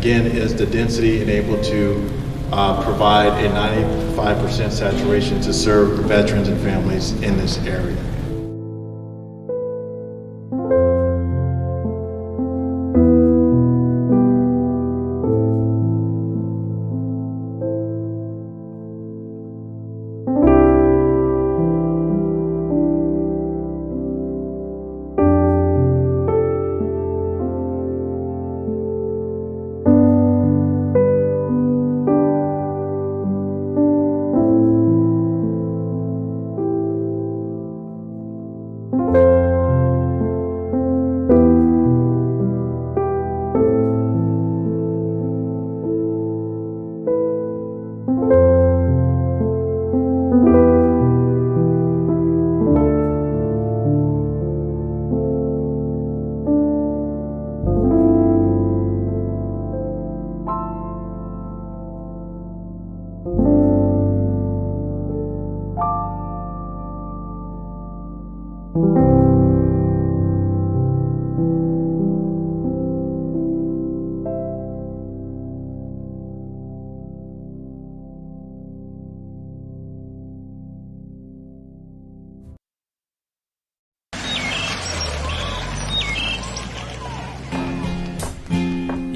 again, is the density and able to provide a 95% saturation to serve the veterans and families in this area.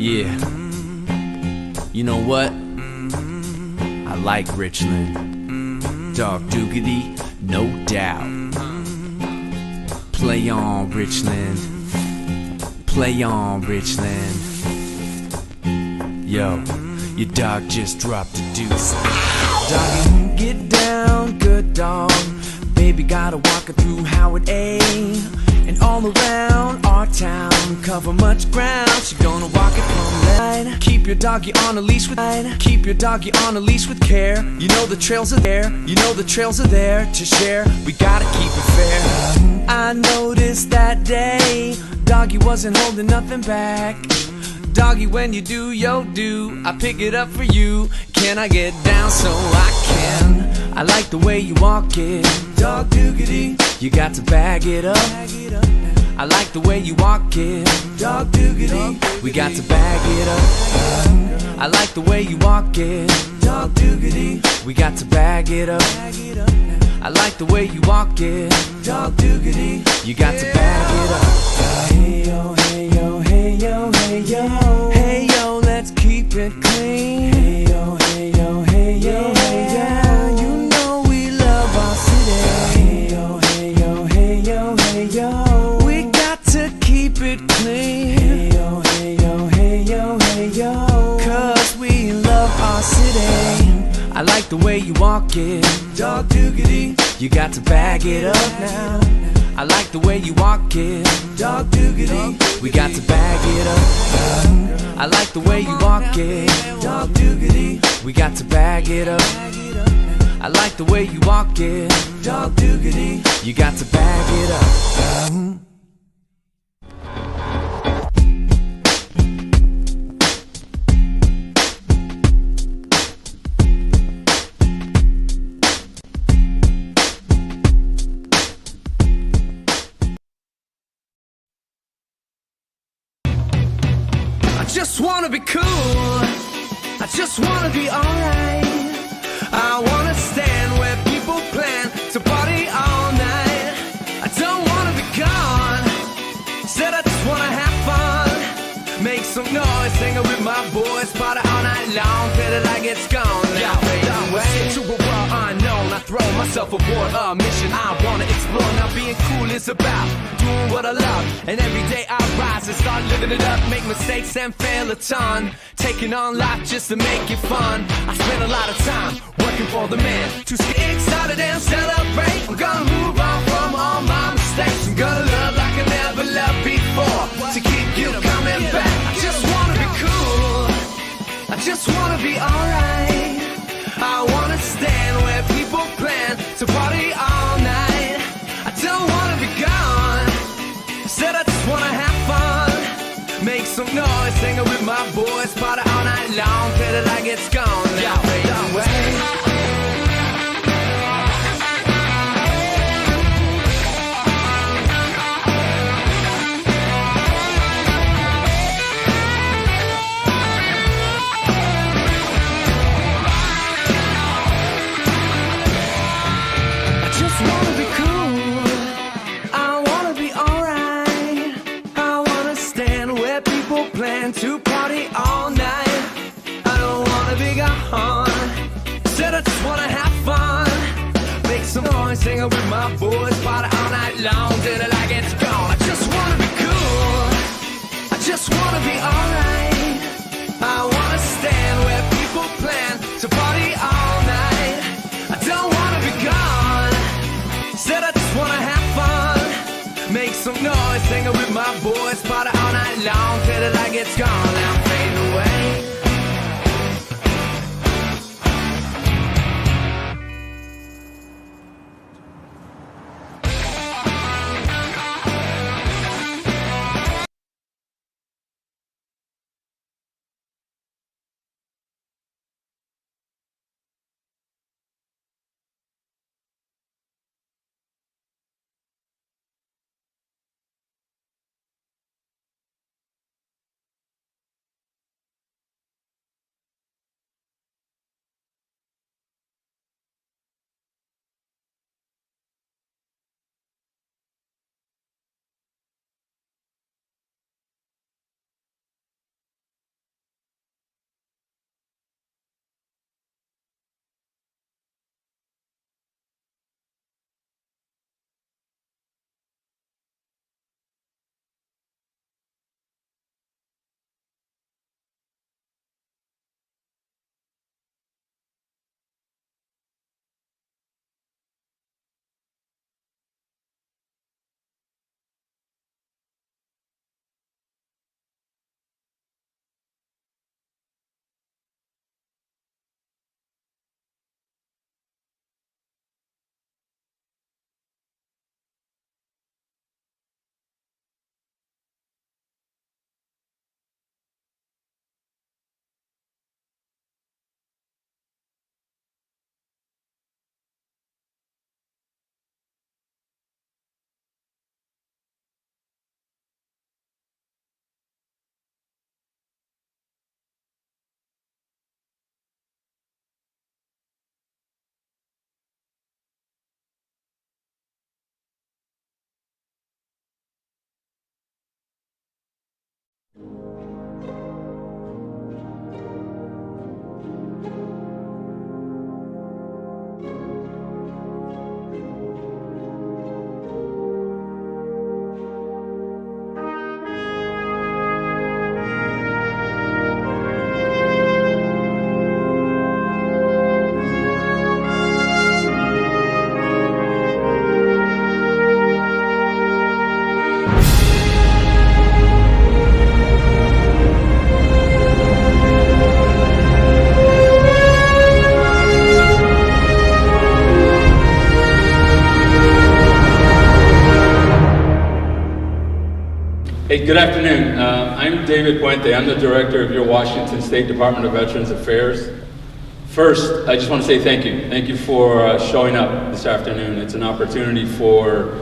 Yeah, you know what? I like Richland. Dog Doogity, no doubt. Play on, Richland. Play on, Richland. Yo, your dog just dropped a deuce. Doggy, get down, good dog. Baby gotta walk her through Howard A. And all around our town, cover much ground. She gonna walk it from line. Keep your doggy on a leash with Keep your doggy on a leash with care. You know the trails are there. You know the trails are there to share. We gotta keep it fair. I noticed that day doggy wasn't holding nothing back. Doggy, when you do yo do, I pick it up for you. Can I get down so I can? I like the way you walk it, dog doogity. You got to bag it up. I like the way you walk it, dog doogity. We got to bag it up. I like the way you walk it, dog doogity. We got to bag it up. I like the way you walk it, dog doogity. You got to bag it up. Hey yo, hey yo, hey yo, hey yo. Hey yo, let's keep it clean. Hey yo, hey yo, hey yo, hey yo. You know we love our city. Hey yo, hey yo, hey yo, hey yo. We got to keep it clean. Hey yo, hey yo, hey yo, hey yo. Cause we love our city. I like the way you walk it, dog doogity. You got to bag it up now. I like the way you walk it, dog doogity. We got to bag it up. I like the way you walk it, dog doogity. We got to bag it up. I like the way you walk it, dog doogity. You got to bag it up. I just wanna be cool, I just wanna be alright. I wanna stand where people plan to party all night. I don't wanna be gone, said I just wanna have fun. Make some noise, singing with my boys, party all night long till the light gets gone. Now fade away to a world unknown. I throw myself aboard a mission I wanna explore. Now being cool is about doing what I love, and every day I rise and start living it up. Make mistakes and fail a ton, taking on life just to make it fun. I spend a lot of time working for the man to get excited and celebrate. I'm gonna move on from all my mistakes. I'm gonna love like I never loved before, to keep you coming back. I just wanna be cool, I just wanna be alright. I wanna stand where people plan to party all night. I don't wanna be gone, said I just wanna have fun. Make some noise, singing with my boys, party all night long till the light gets gone. Now fade away. noise, hanging with my boys, party all night long till the light gets gone. I just wanna be cool, I just wanna be alright. I wanna stand where people plan to party all night. I don't wanna be gone, said I just wanna have fun. Make some noise, hanging with my boys, party all night long till the light gets gone. Now fade away. Hey, good afternoon. I'm David Puente. I'm the director of your Washington State Department of Veterans Affairs. First, I just want to say thank you. Thank you for showing up this afternoon. It's an opportunity for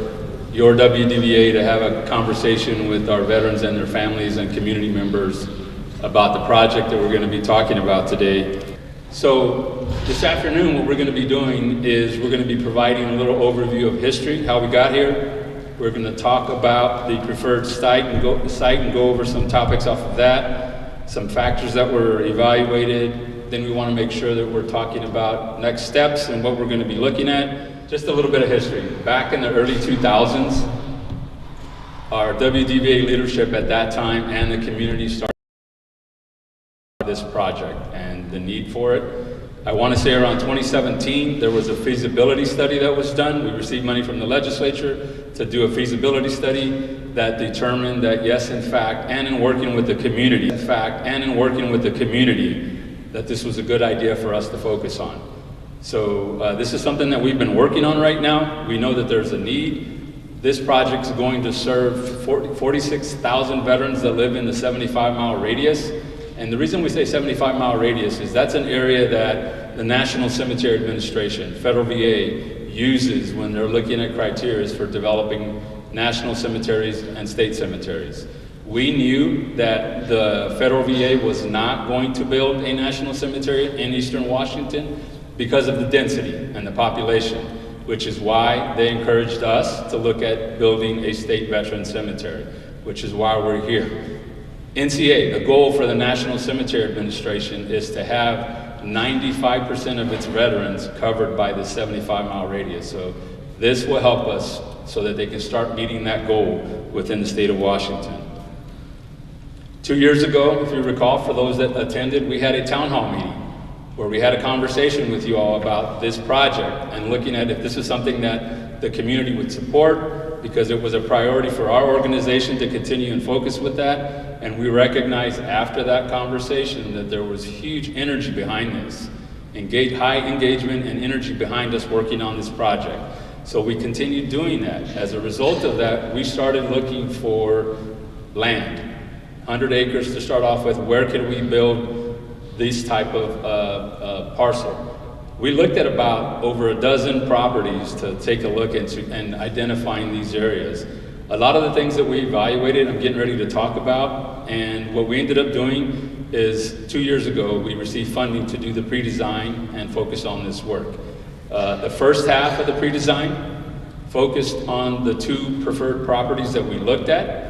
your WDVA to have a conversation with our veterans and their families and community members about the project that we're going to be talking about today. So this afternoon, what we're going to be doing is we're going to be providing a little overview of history, how we got here. We're going to talk about the preferred site and go over some topics off of that, some factors that were evaluated. Then we want to make sure that we're talking about next steps and what we're going to be looking at. Just a little bit of history. Back in the early 2000s, our WDVA leadership at that time and the community started this project and the need for it. I want to say around 2017, there was a feasibility study that was done. We received money from the legislature to do a feasibility study that determined that yes, in fact, and in working with the community, that this was a good idea for us to focus on. So this is something that we've been working on right now. We know that there's a need. This project is going to serve 46,000 veterans that live in the 75-mile radius. And the reason we say 75-mile radius is that's an area that the National Cemetery Administration, federal VA, uses when they're looking at criteria for developing national cemeteries and state cemeteries. We knew that the federal VA was not going to build a national cemetery in Eastern Washington because of the density and the population, which is why they encouraged us to look at building a state veteran cemetery, which is why we're here. NCA, the goal for the National Cemetery Administration is to have 95% of its veterans covered by the 75-mile radius. So This will help us so that they can start meeting that goal within the state of Washington. 2 years ago, if you recall, for those that attended, we had a town hall meeting where we had a conversation with you all about this project and looking at if this is something that the community would support, because it was a priority for our organization to continue and focus with that. And we recognized after that conversation that there was huge energy behind this, high engagement and energy behind us working on this project. So we continued doing that. As a result of that, we started looking for land, 100 acres to start off with. Where could we build this type of parcel? We looked at about over a dozen properties to take a look into and identifying these areas. A lot of the things that we evaluated, I'm getting ready to talk about, and what we ended up doing is 2 years ago, we received funding to do the pre-design and focus on this work. The first half of the pre-design focused on the 2 preferred properties that we looked at.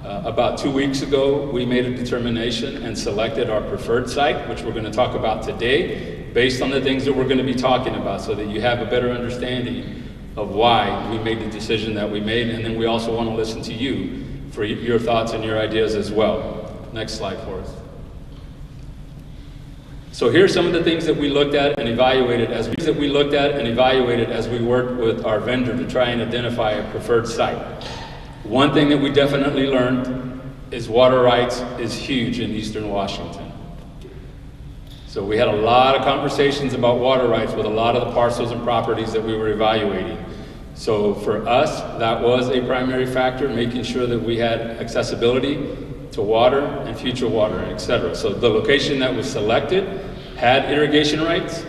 About 2 weeks ago, we made a determination and selected our preferred site, which we're going to talk about today, based on the things that we're going to be talking about, so that you have a better understanding of why we made the decision that we made. And then we also want to listen to you for your thoughts and your ideas as well. Next slide for us. So here's some of the things that we looked at and evaluated as we worked with our vendor to try and identify a preferred site. One thing that we definitely learned is water rights is huge in Eastern Washington. So we had a lot of conversations about water rights with a lot of the parcels and properties that we were evaluating. So for us, that was a primary factor, making sure that we had accessibility to water and future water, etc. So the location that was selected had irrigation rights,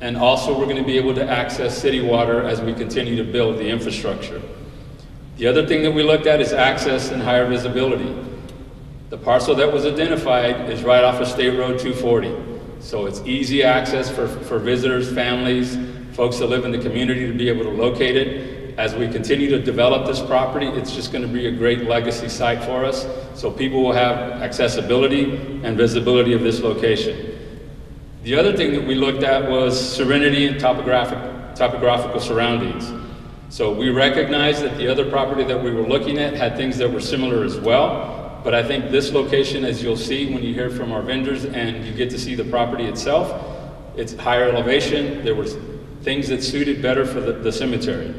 and also we're going to be able to access city water as we continue to build the infrastructure. The other thing that we looked at is access and higher visibility. The parcel that was identified is right off of State Road 240. So it's easy access for visitors, families, folks that live in the community to be able to locate it. As we continue to develop this property, it's just going to be a great legacy site for us. So people will have accessibility and visibility of this location. The other thing that we looked at was serenity and topographical surroundings. So we recognized that the other property that we were looking at had things that were similar as well. But I think this location, as you'll see when you hear from our vendors and you get to see the property itself, it's higher elevation. There were things that suited better for the cemetery.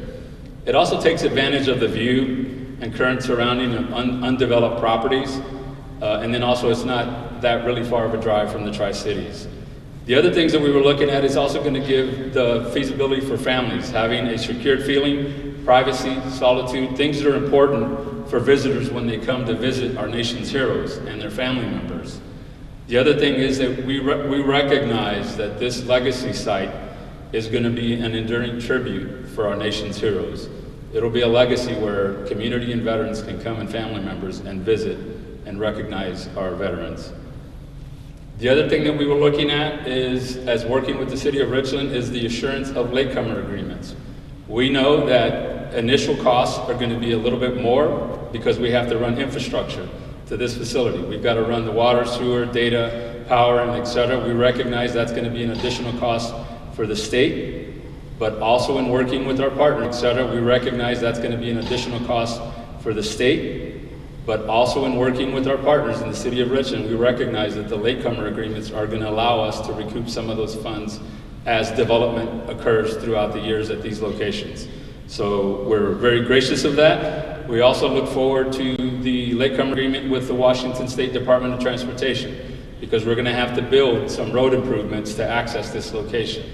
It also takes advantage of the view and current surrounding of undeveloped properties. And then also it's not that really far of a drive from the Tri-Cities. The other things that we were looking at is also going to give the feasibility for families, having a secured feeling, privacy, solitude, things that are important for visitors when they come to visit our nation's heroes and their family members. The other thing is that we recognize that this legacy site is going to be an enduring tribute for our nation's heroes. It'll be a legacy where community and veterans can come and family members and visit and recognize our veterans. The other thing that we were looking at is, as working with the city of Richland, is the assurance of latecomer agreements. We know that initial costs are going to be a little bit more because we have to run infrastructure to this facility. We've got to run the water, sewer, data, power, and et cetera. We recognize that's going to be an additional cost for the state, but also in working with our partner, et cetera, we recognize that's going to be an additional cost for the state. But also in working with our partners in the city of Richland, we recognize that the latecomer agreements are going to allow us to recoup some of those funds as development occurs throughout the years at these locations. So we're very gracious of that. We also look forward to the latecomer agreement with the Washington State Department of Transportation, because we're going to have to build some road improvements to access this location.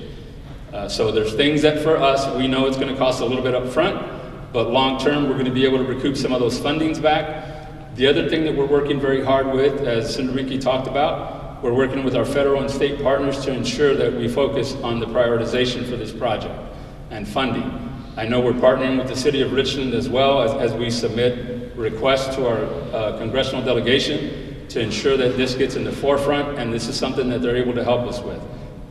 So there's things that for us, we know it's going to cost a little bit up front, but long term, we're going to be able to recoup some of those fundings back. The other thing that we're working very hard with, as Cinderiki talked about, we're working with our federal and state partners to ensure that we focus on the prioritization for this project and funding. I know we're partnering with the city of Richland as well as we submit requests to our congressional delegation to ensure that this gets in the forefront, and this is something that they're able to help us with,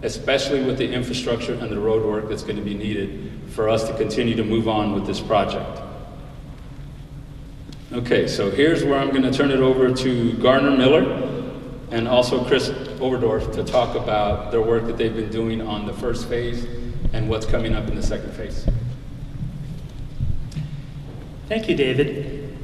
especially with the infrastructure and the road work that's going to be needed for us to continue to move on with this project. Okay, so here's where I'm going to turn it over to Garner Miller and also Chris Overdorf to talk about their work that they've been doing on the first phase and what's coming up in the second phase. Thank you, David.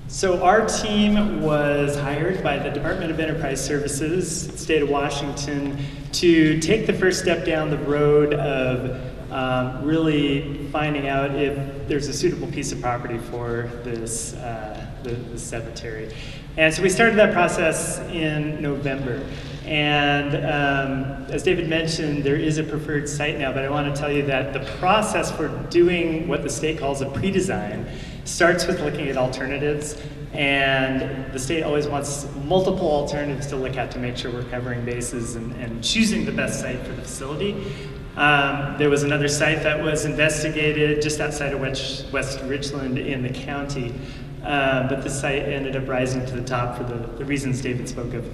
So our team was hired by the Department of Enterprise Services, state of Washington, to take the first step down the road of really finding out if there's a suitable piece of property for this the cemetery. And so we started that process in November. And as David mentioned, there is a preferred site now, but I want to tell you that the process for doing what the state calls a pre-design starts with looking at alternatives. And the state always wants multiple alternatives to look at to make sure we're covering bases and choosing the best site for the facility. There was another site that was investigated just outside of West Richland in the county, but the site ended up rising to the top for the reasons David spoke of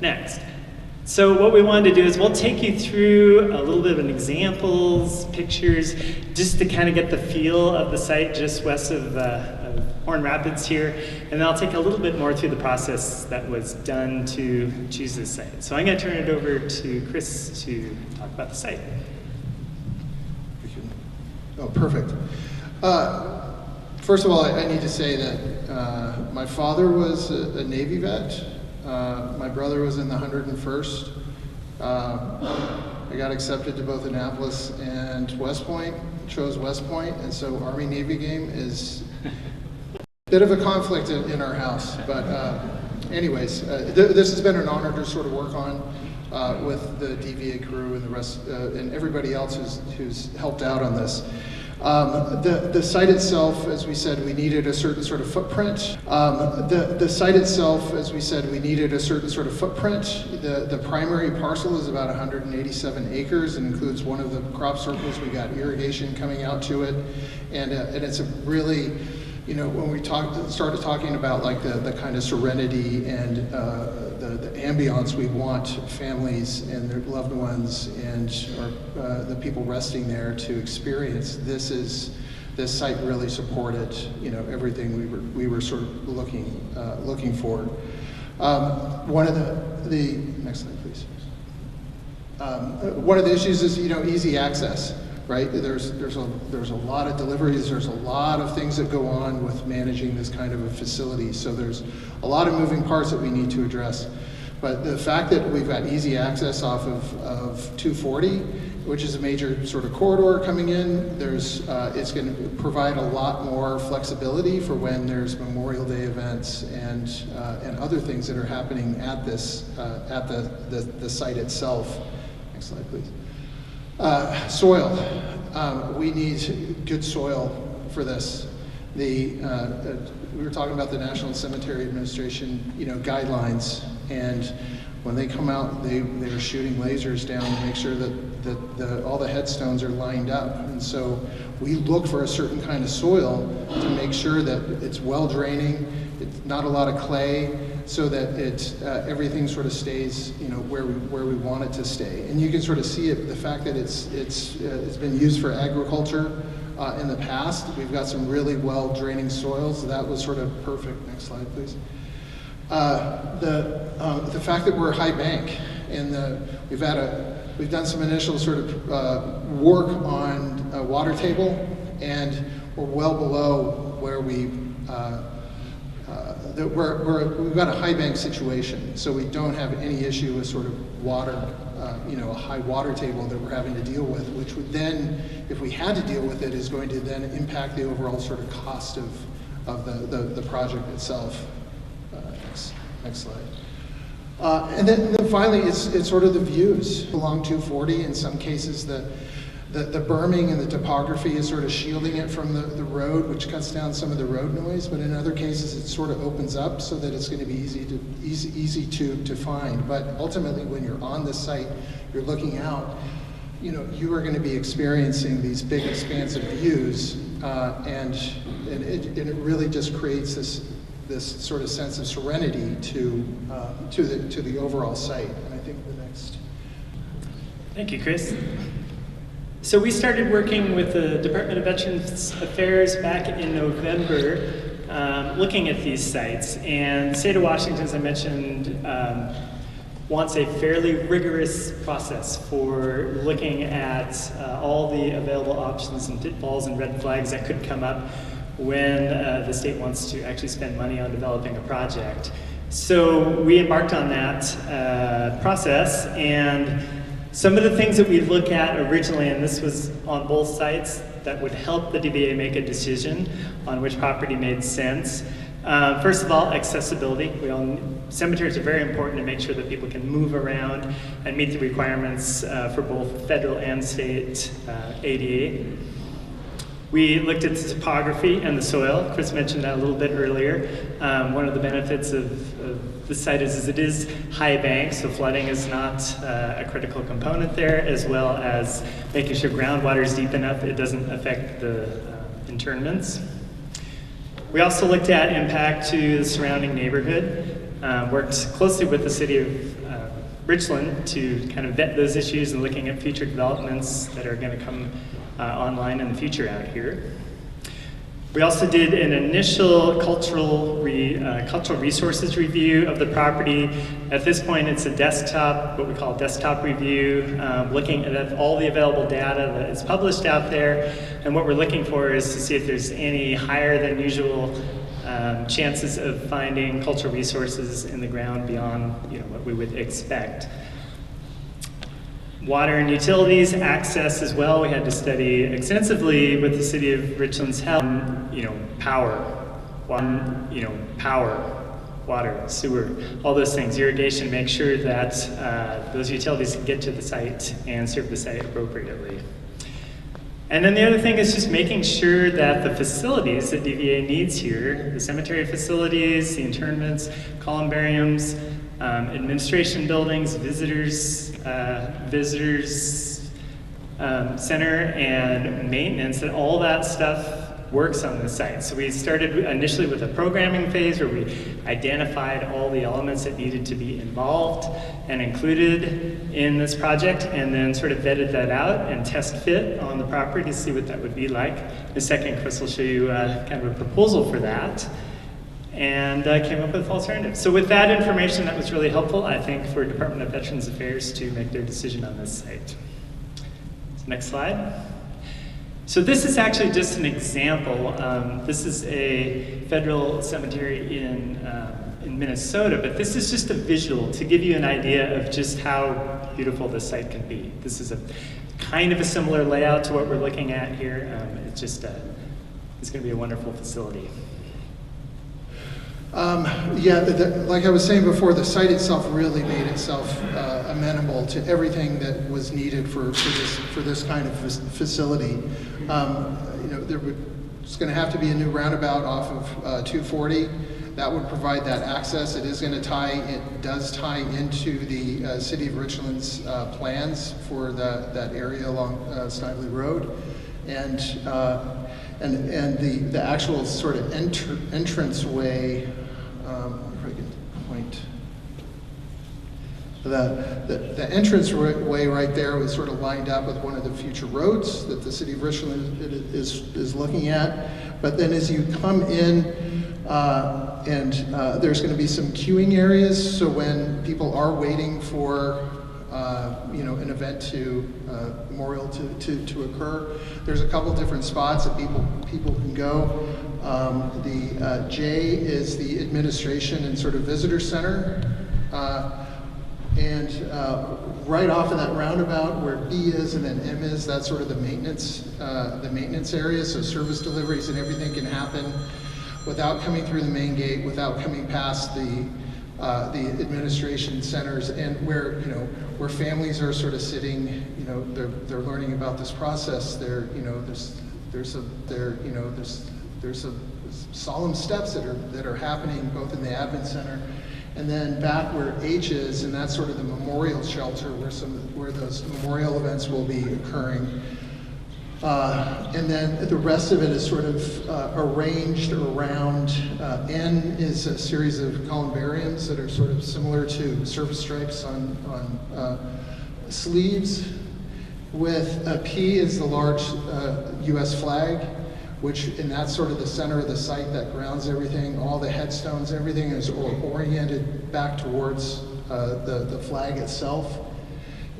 next. So what we wanted to do is we'll take you through a little bit of an examples, pictures, just to kind of get the feel of the site just west of Horn Rapids here, and then I'll take a little bit more through the process that was done to choose this site. So I'm going to turn it over to Chris to talk about the site. Oh, perfect. First of all, I need to say that my father was a Navy vet. My brother was in the 101st. I got accepted to both Annapolis and West Point, chose West Point, and so Army-Navy game is a bit of a conflict in our house. But anyways, this has been an honor to sort of work on with the DVA crew and the rest, and everybody else who's helped out on this. The site itself, as we said, we needed a certain sort of footprint. The site itself, as we said, we needed a certain sort of footprint. The primary parcel is about 187 acres and includes one of the crop circles. We got irrigation coming out to it, and it's a really, you know, when we started talking about like the kind of serenity and the ambiance we want families and their loved ones and the people resting there to experience, this site really supported, you know, everything we were sort of looking for. One of the next slide, please. One of the issues is, you know, easy access. Right? There's a lot of deliveries, there's a lot of things that go on with managing this kind of a facility. So there's a lot of moving parts that we need to address. But the fact that we've got easy access off of 240, which is a major sort of corridor coming in, it's going to provide a lot more flexibility for when there's Memorial Day events and other things that are happening at this at the site itself. Next slide, please. Soil. We need good soil for this. We were talking about the National Cemetery Administration, you know, guidelines, and when they come out, they're shooting lasers down to make sure that all the headstones are lined up. And so we look for a certain kind of soil to make sure that it's well draining, it's not a lot of clay, so that everything sort of stays, you know, where we want it to stay. And you can sort of see it, the fact that it's been used for agriculture in the past. We've got some really well draining soils. That was sort of perfect. Next slide, please. The fact that we're a high bank, and we've done some initial sort of work on a water table, and we're well below where we've got a high bank situation, so we don't have any issue with sort of water, you know, a high water table that we're having to deal with, which would then, if we had to deal with it, is going to then impact the overall sort of cost of the project itself. Next slide. And then finally, it's sort of the views along 240. In some cases, the berming and the topography is sort of shielding it from the road, which cuts down some of the road noise. But in other cases, it sort of opens up so that it's going to be easy to find. But ultimately, when you're on the site, you're looking out. You know, you are going to be experiencing these big, expansive views, and it really just creates this sort of sense of serenity to the overall site. And I think the next. Thank you, Chris. So we started working with the Department of Veterans Affairs back in November, looking at these sites. And the state of Washington, as I mentioned, wants a fairly rigorous process for looking at all the available options and pitfalls and red flags that could come up when the state wants to actually spend money on developing a project. So we embarked on that process, and some of the things that we look at originally, and this was on both sites, that would help the DVA make a decision on which property made sense. First of all, accessibility. Cemeteries are very important to make sure that people can move around and meet the requirements for both federal and state ADA. We looked at the topography and the soil. Chris mentioned that a little bit earlier. One of the benefits of the site is it is high bank, so flooding is not a critical component there, as well as making sure groundwater is deep enough it doesn't affect the internments. We also looked at impact to the surrounding neighborhood, worked closely with the city of Richland to kind of vet those issues and looking at future developments that are going to come online in the future out here. We also did an initial cultural resources review of the property. At this point, it's a desktop, what we call a desktop review, looking at all the available data that is published out there. And what we're looking for is to see if there's any higher than usual chances of finding cultural resources in the ground beyond what we would expect. Water and utilities, access as well. We had to study extensively with the city of Richland's help. Power, water, sewer, all those things. Irrigation, make sure that those utilities can get to the site and serve the site appropriately. And then the other thing is just making sure that the facilities that DVA needs here, the cemetery facilities, the internments, columbariums, administration buildings, visitors center, and maintenance, that all that stuff works on the site. So we started initially with a programming phase where we identified all the elements that needed to be involved and included in this project, and then sort of vetted that out and test fit on the property to see what that would be like. In a second, Chris will show you kind of a proposal for that, and came up with alternatives. So with that information, that was really helpful, I think, for Department of Veterans Affairs to make their decision on this site. So next slide. So this is actually just an example. This is a federal cemetery in Minnesota, but this is just a visual to give you an idea of just how beautiful this site can be. This is a kind of a similar layout to what we're looking at here. It's just it's going to be a wonderful facility. Like I was saying before, the site itself really made itself amenable to everything that was needed for this kind of facility. There's going to have to be a new roundabout off of 240. That would provide that access. It does tie into the City of Richland's plans for that area along Snively Road, and the actual sort of entrance way. If I can point. The entrance way right there was sort of lined up with one of the future roads that the City of Richland is looking at. But then as you come in, there's going to be some queuing areas. So when people are waiting for an event memorial to occur, there's a couple different spots that people can go. The J is the administration and sort of visitor center. Right off of that roundabout where B is and then M is, that's sort of the maintenance area. So service deliveries and everything can happen without coming through the main gate, without coming past the administration centers, and where families are sort of sitting. They're learning about this process. There's some solemn steps that are happening both in the admin center, and then back where H is, and that's sort of the memorial shelter where those memorial events will be occurring. And then the rest of it is sort of arranged around. N is a series of columbariums that are sort of similar to service stripes on sleeves. With a P is the large U.S. flag, and that's sort of the center of the site that grounds everything. All the headstones, everything is oriented back towards the flag itself.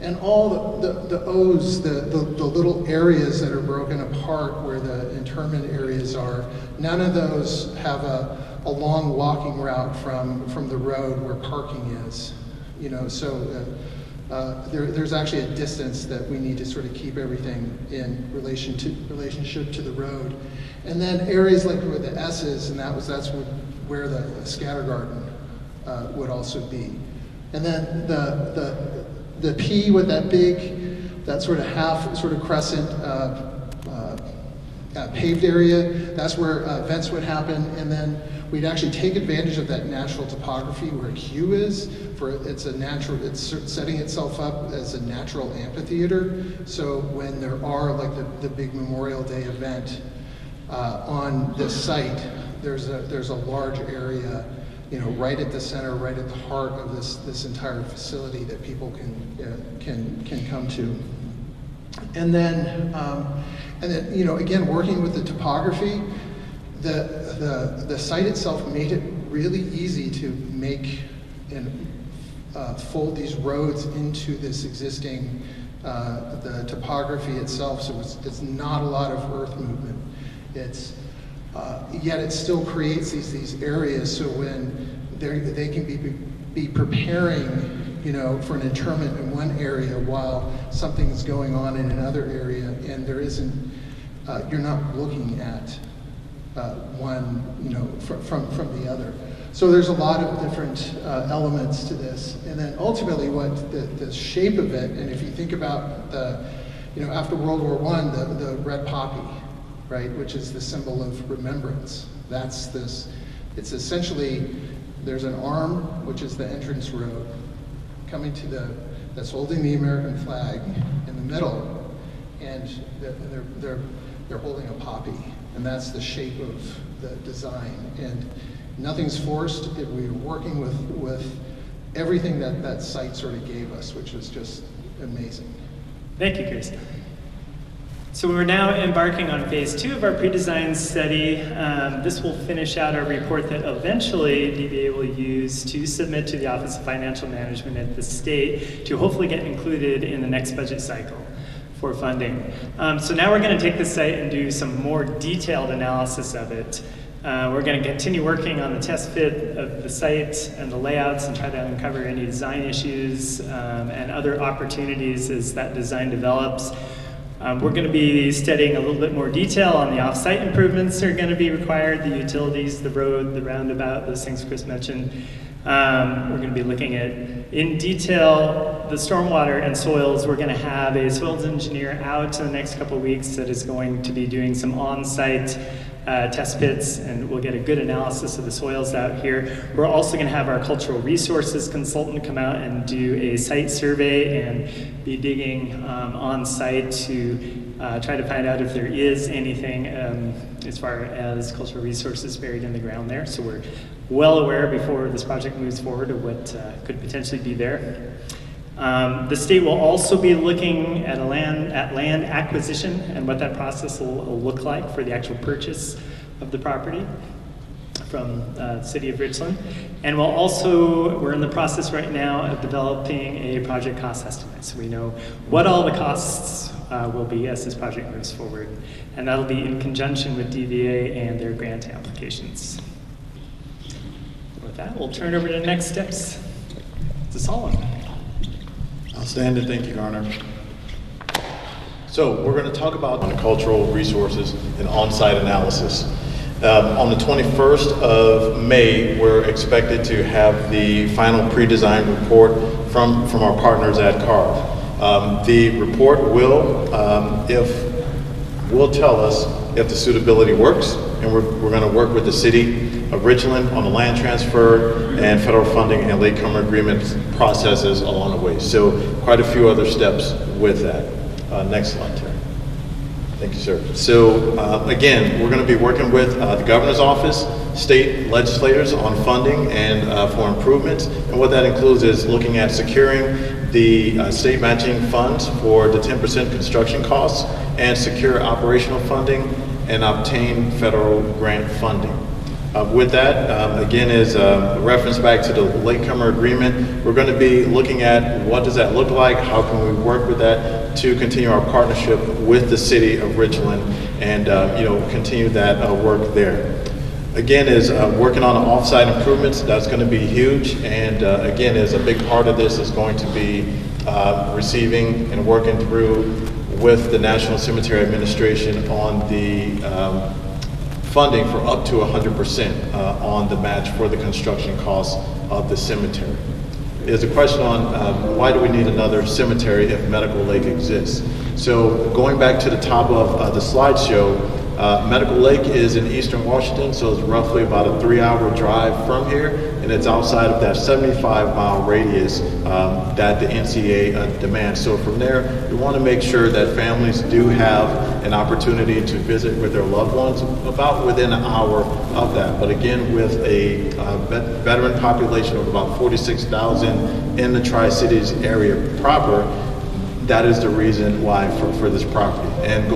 And all the O's, the little areas that are broken apart where the interment areas are, none of those have a long walking route from the road where parking is. You know, so there's actually a distance that we need to sort of keep everything in relationship to the road. And then areas like where the S is, and that's where the scatter garden would also be. And then the P with that sort of half sort of crescent paved area, that's where events would happen. And then we'd actually take advantage of that natural topography where Q is. It's setting itself up as a natural amphitheater. So when there are like the big Memorial Day event on this site, there's a large area, you know, right at the center, right at the heart of this entire facility that people can come to. And then you know, again, working with the topography, the site itself made it really easy to make and fold these roads into this existing the topography itself. So it's not a lot of earth movement. Yet it still creates these areas, so when they can be preparing, you know, for an interment in one area while something is going on in another area, and there isn't, you're not looking at one, you know, from the other. So there's a lot of different elements to this, and then ultimately what the shape of it, and if you think about you know, after World War I, the red poppy, right, which is the symbol of remembrance. That's this, it's essentially, there's an arm, which is the entrance road, coming to that's holding the American flag in the middle, and they're holding a poppy, and that's the shape of the design. And nothing's forced. We were working with everything that site sort of gave us, which was just amazing. Thank you, Chris. So we're now embarking on phase 2 of our pre-design study. This will finish out our report that eventually DVA will use to submit to the Office of Financial Management at the state to hopefully get included in the next budget cycle for funding. So now we're going to take the site and do some more detailed analysis of it. We're going to continue working on the test fit of the site and the layouts and try to uncover any design issues and other opportunities as that design develops. We're going to be studying a little bit more detail on the off-site improvements that are going to be required, the utilities, the road, the roundabout, those things Chris mentioned. We're going to be looking at, in detail, the stormwater and soils. We're going to have a soils engineer out in the next couple of weeks that is going to be doing some on-site test pits, and we'll get a good analysis of the soils out here. We're also going to have our cultural resources consultant come out and do a site survey and be digging on site to try to find out if there is anything as far as cultural resources buried in the ground there. So we're well aware before this project moves forward of what could potentially be there. The state will also be looking at land acquisition and what that process will look like for the actual purchase of the property from the city of Richland. And we're in the process right now of developing a project cost estimate. So we know what all the costs will be as this project moves forward. And that'll be in conjunction with DVA and their grant applications. With that, we'll turn over to the next steps. To Solomon. Outstanding, thank you, Garner. So we're going to talk about the cultural resources and on-site analysis. On the 21st of May, we're expected to have the final pre-design report from our partners at CARV. The report will tell us if the suitability works, and we're going to work with the city of Richland on the land transfer and federal funding and latecomer agreement processes along the way. So quite a few other steps with that. Next slide, Terry. Thank you, sir. So again, we're going to be working with the governor's office, state legislators on funding and for improvements. And what that includes is looking at securing the state matching funds for the 10% construction costs and secure operational funding and obtain federal grant funding. With that, again, is a reference back to the latecomer agreement. We're going to be looking at what does that look like, how can we work with that to continue our partnership with the city of Richland and continue that work there. Again, is working on the off-site improvements. That's going to be huge, and again, is a big part of this is going to be receiving and working through with the National Cemetery Administration on the funding for up to 100% on the match for the construction costs of the cemetery. There's a question on why do we need another cemetery if Medical Lake exists? So going back to the top of the slideshow, Medical Lake is in eastern Washington, so it's roughly about a 3-hour drive from here, and it's outside of that 75-mile radius that the NCA demands. So from there, we want to make sure that families do have an opportunity to visit with their loved ones about within an hour of that. But again, with a veteran population of about 46,000 in the Tri-Cities area proper, that is the reason why for this property. And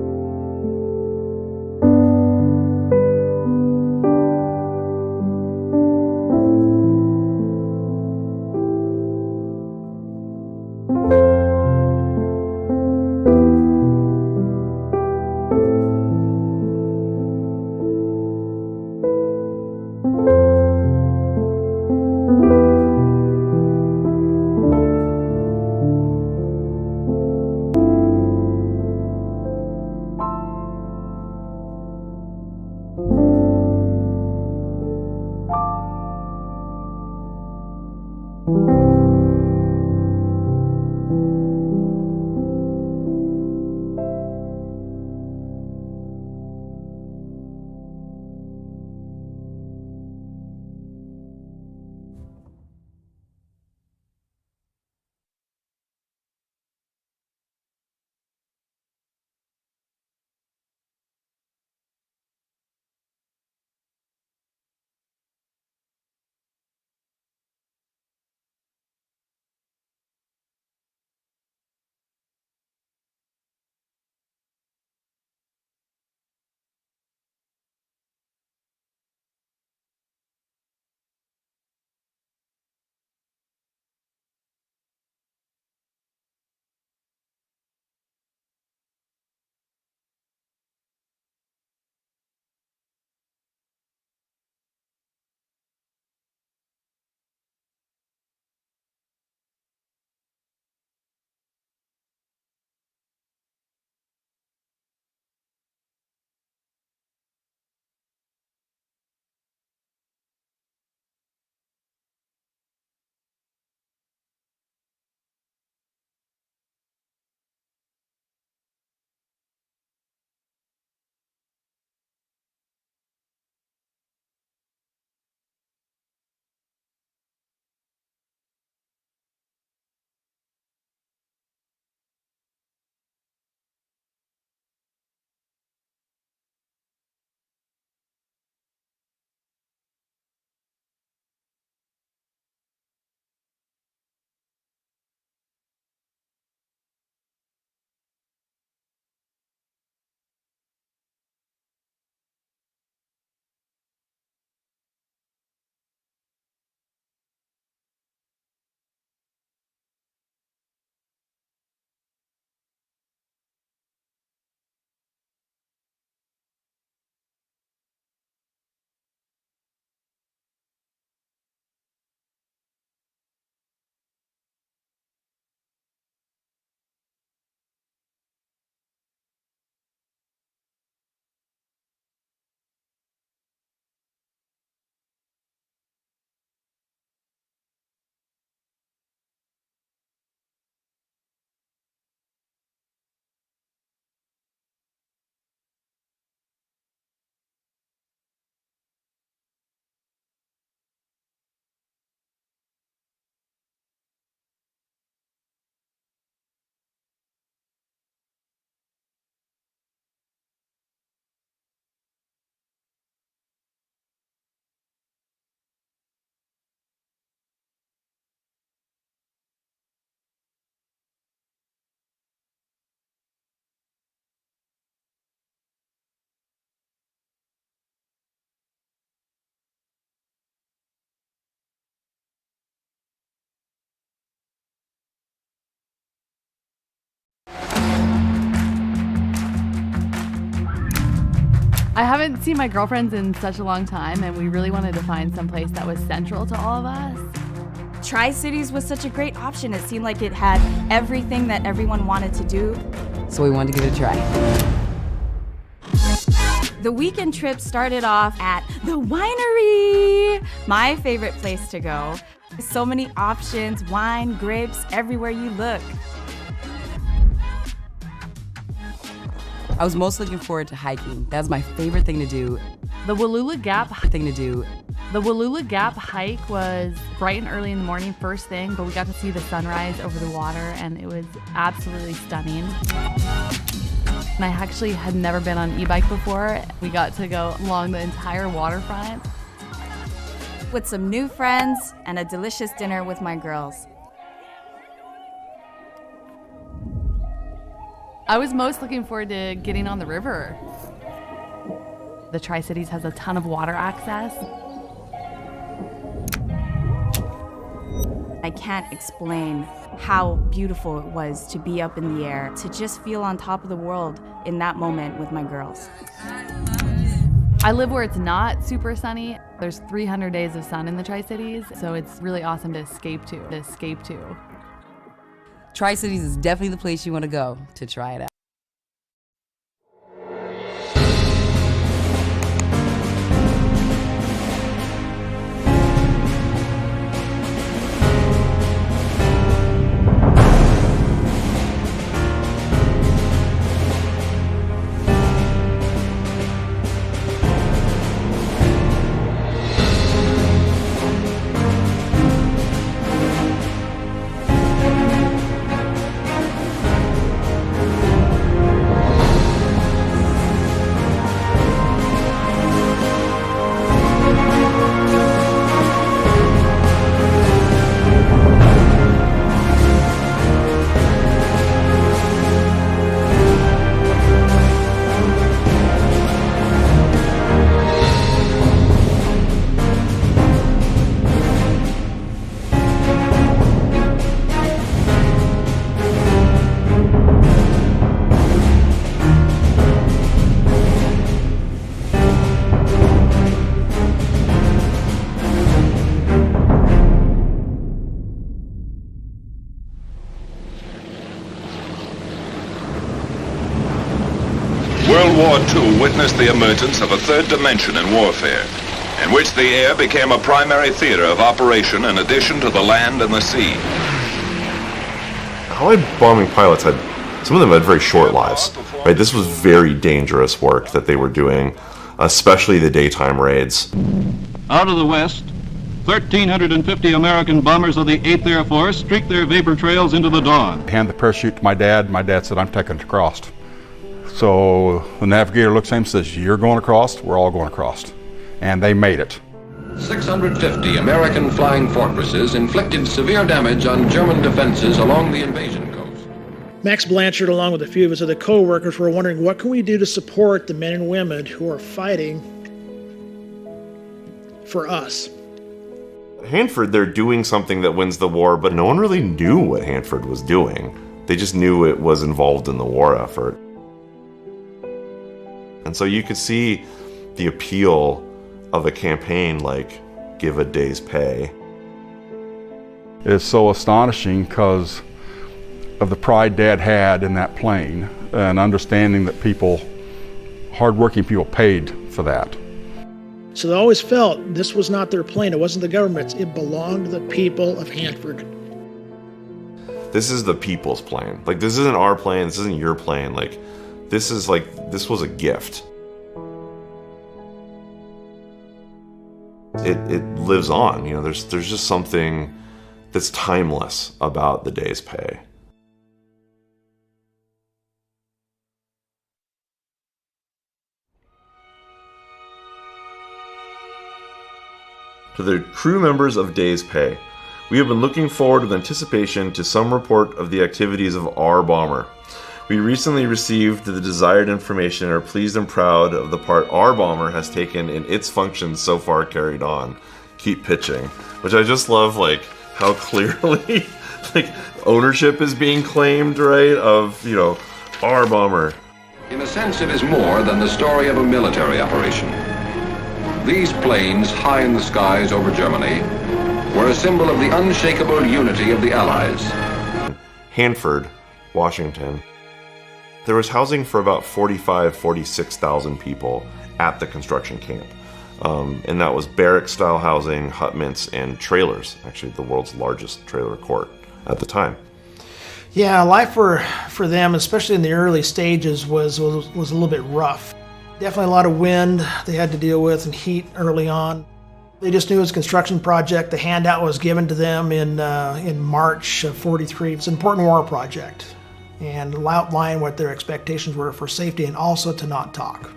I haven't seen my girlfriends in such a long time, and we really wanted to find some place that was central to all of us. Tri-Cities was such a great option. It seemed like it had everything that everyone wanted to do. So we wanted to give it a try. The weekend trip started off at the winery, my favorite place to go. So many options, wine, grapes, everywhere you look. I was most looking forward to hiking. That was my favorite thing to do. The Wallula Gap hike was bright and early in the morning, first thing, but we got to see the sunrise over the water, and it was absolutely stunning. And I actually had never been on an e-bike before. We got to go along the entire waterfront. With some new friends and a delicious dinner with my girls. I was most looking forward to getting on the river. The Tri-Cities has a ton of water access. I can't explain how beautiful it was to be up in the air, to just feel on top of the world in that moment with my girls. I live where it's not super sunny. There's 300 days of sun in the Tri-Cities, so it's really awesome to escape to. Tri-Cities is definitely the place you want to go to try it out. World War II witnessed the emergence of a third dimension in warfare, in which the air became a primary theater of operation in addition to the land and the sea. Allied bombing pilots some of them had very short lives, right? This was very dangerous work that they were doing, especially the daytime raids. Out of the west, 1,350 American bombers of the 8th Air Force streaked their vapor trails into the dawn. I handed the parachute to my dad. My dad said, "I'm taking it across." So the navigator looks at him and says, "You're going across, we're all going across." And they made it. 650 American flying fortresses inflicted severe damage on German defenses along the invasion coast. Max Blanchard, along with a few of his other co-workers, were wondering, what can we do to support the men and women who are fighting for us? Hanford, they're doing something that wins the war, but no one really knew what Hanford was doing. They just knew it was involved in the war effort. And so you could see the appeal of a campaign like Give a Day's Pay. It's so astonishing because of the pride Dad had in that plane and understanding that hardworking people paid for that. So they always felt this was not their plane, it wasn't the government's, it belonged to the people of Hanford. This is the people's plane. Like, this isn't our plane, this isn't your plane. Like, this was a gift. It lives on, you know, there's just something that's timeless about the day's pay. To the crew members of Day's Pay, we have been looking forward with anticipation to some report of the activities of our bomber. We recently received the desired information and are pleased and proud of the part our bomber has taken in its functions so far carried on. Keep pitching. Which I just love, like, how clearly like ownership is being claimed, right? Of, you know, our bomber. In a sense, it is more than the story of a military operation. These planes, high in the skies over Germany, were a symbol of the unshakable unity of the Allies. Hanford, Washington. There was housing for about 46,000 people at the construction camp. And that was barrack-style housing, hutments, and trailers. Actually, the world's largest trailer court at the time. Yeah, life for them, especially in the early stages, was a little bit rough. Definitely a lot of wind they had to deal with and heat early on. They just knew it was a construction project. The handout was given to them in March of '43. It's an important war project, and outline what their expectations were for safety and also to not talk.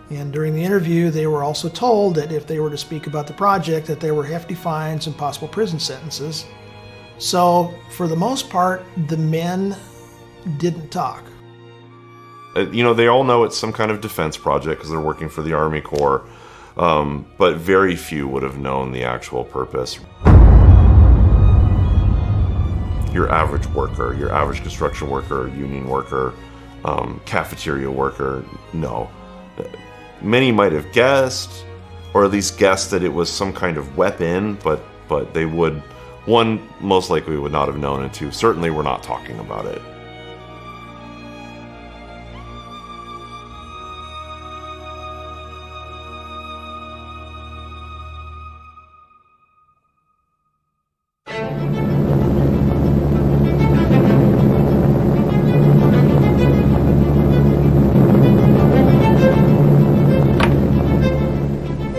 And during the interview, they were also told that if they were to speak about the project, that there were hefty fines and possible prison sentences. So, for the most part, the men didn't talk. You know, they all know it's some kind of defense project because they're working for the Army Corps, but very few would have known the actual purpose. Your average worker, your average construction worker, union worker, cafeteria worker, no. Many might have guessed, or at least guessed that it was some kind of weapon, but they would, one, most likely would not have known, and two, certainly were not talking about it.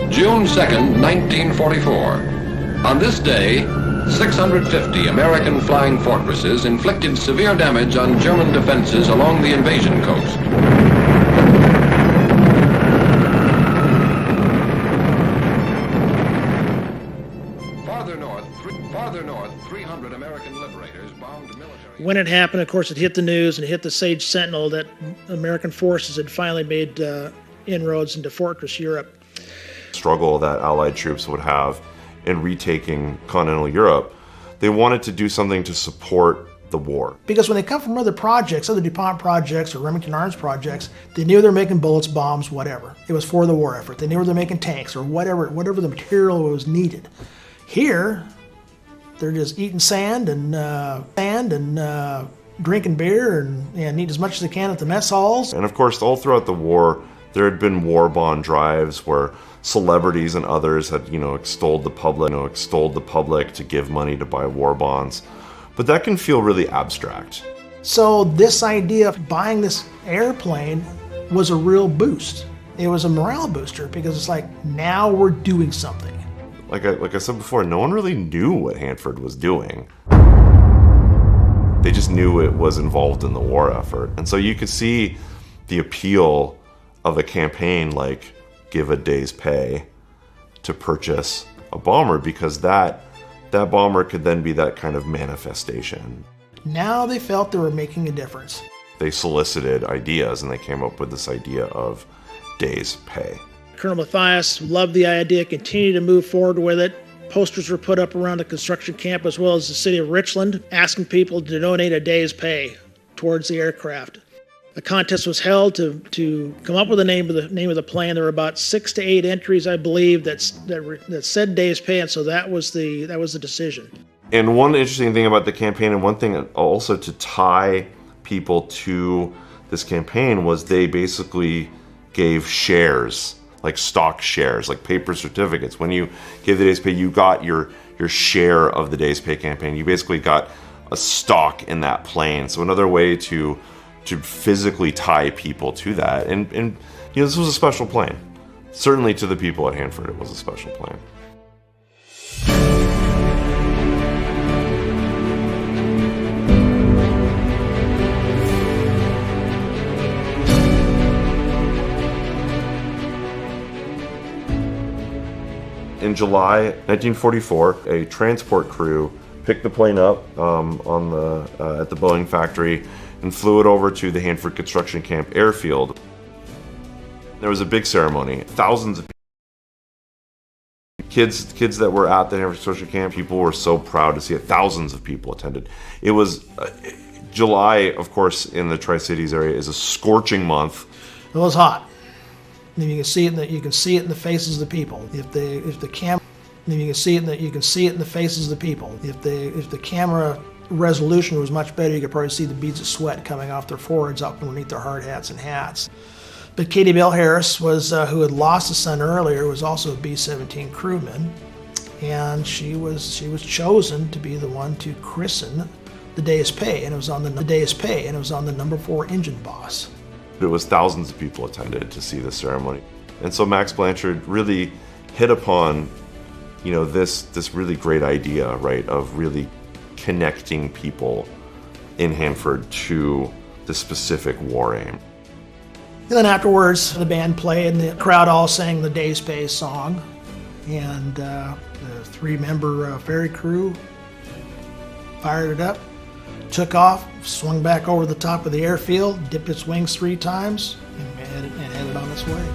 June 2nd, 1944. On this day, 650 American flying fortresses inflicted severe damage on German defenses along the invasion coast. Farther north, 300 American liberators bombed military... When it happened, of course, it hit the news and it hit the Sage Sentinel that American forces had finally made inroads into Fortress Europe. Struggle that Allied troops would have in retaking continental Europe, they wanted to do something to support the war. Because when they come from other projects, other DuPont projects or Remington Arms projects, they knew they were making bullets, bombs, whatever. It was for the war effort. They knew they were making tanks or whatever the material was needed. Here, they're just eating sand and drinking beer and eating as much as they can at the mess halls. And of course, all throughout the war, there had been war bond drives where celebrities and others had, extolled the public to give money to buy war bonds. But that can feel really abstract. So this idea of buying this airplane was a real boost. It was a morale booster because it's like, now we're doing something. Like I said before, no one really knew what Hanford was doing. They just knew it was involved in the war effort. And so you could see the appeal of a campaign like give a day's pay to purchase a bomber, because that bomber could then be that kind of manifestation. Now they felt they were making a difference. They solicited ideas and they came up with this idea of day's pay. Colonel Mathias loved the idea, continued to move forward with it. Posters were put up around the construction camp as well as the city of Richland, asking people to donate a day's pay towards the aircraft. A contest was held to come up with the name of the plane. There were about 6 to 8 entries, I believe, that said day's pay, and so that was the decision. And one interesting thing about the campaign, and one thing also to tie people to this campaign, was they basically gave shares, like stock shares, like paper certificates. When you gave the day's pay, you got your share of the day's pay campaign. You basically got a stock in that plane. So another way to physically tie people to that. And this was a special plane. Certainly to the people at Hanford, it was a special plane. In July 1944, a transport crew picked the plane up at the Boeing factory and flew it over to the Hanford Construction Camp airfield. There was a big ceremony. Thousands of kids that were at the Hanford Construction Camp, people were so proud to see it. Thousands of people attended. It was July, of course, in the Tri-Cities area is a scorching month. It was hot. And you can see it in the faces of the people. If the camera resolution was much better, you could probably see the beads of sweat coming off their foreheads up underneath their hard hats and hats. But Katie Bell Harris was, who had lost a son earlier, was also a B-17 crewman, and she was chosen to be the one to christen the day's pay, and it was on the number 4 engine boss. It was thousands of people attended to see the ceremony, and so Max Blanchard really hit upon, this really great idea, right, of really connecting people in Hanford to the specific war aim. And then afterwards, the band played, and the crowd all sang the Day's Pay song. And the 3-member ferry crew fired it up, took off, swung back over the top of the airfield, dipped its wings 3 times, and headed on its way.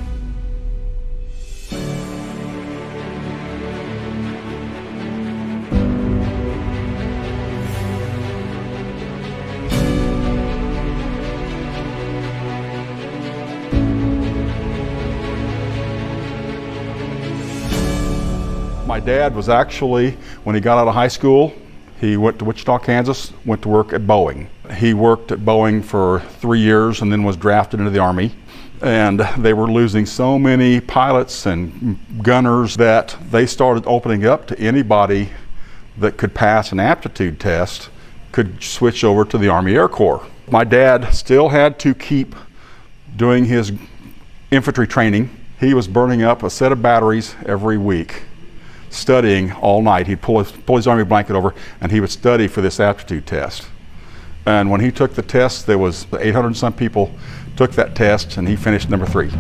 My dad was actually, when he got out of high school, he went to Wichita, Kansas, went to work at Boeing. He worked at Boeing for 3 years and then was drafted into the Army. And they were losing so many pilots and gunners that they started opening up to anybody that could pass an aptitude test could switch over to the Army Air Corps. My dad still had to keep doing his infantry training. He was burning up a set of batteries every week, studying all night. He'd pull his army blanket over and he would study for this aptitude test. And when he took the test, there was 800 and some people took that test, and he finished number 3.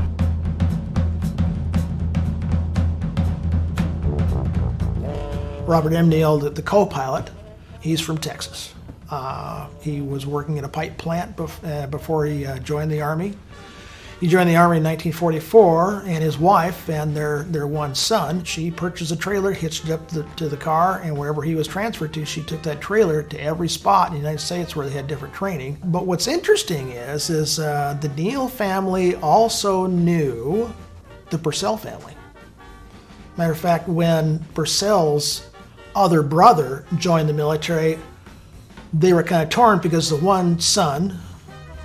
Robert M. Neal, the co-pilot, he's from Texas. He was working at a pipe plant before he joined the Army. He joined the Army in 1944, and his wife and their one son, she purchased a trailer, hitched it up to the car, and wherever he was transferred to, she took that trailer to every spot in the United States where they had different training. But what's interesting is the Neal family also knew the Purcell family. Matter of fact, when Purcell's other brother joined the military, they were kind of torn because the one son,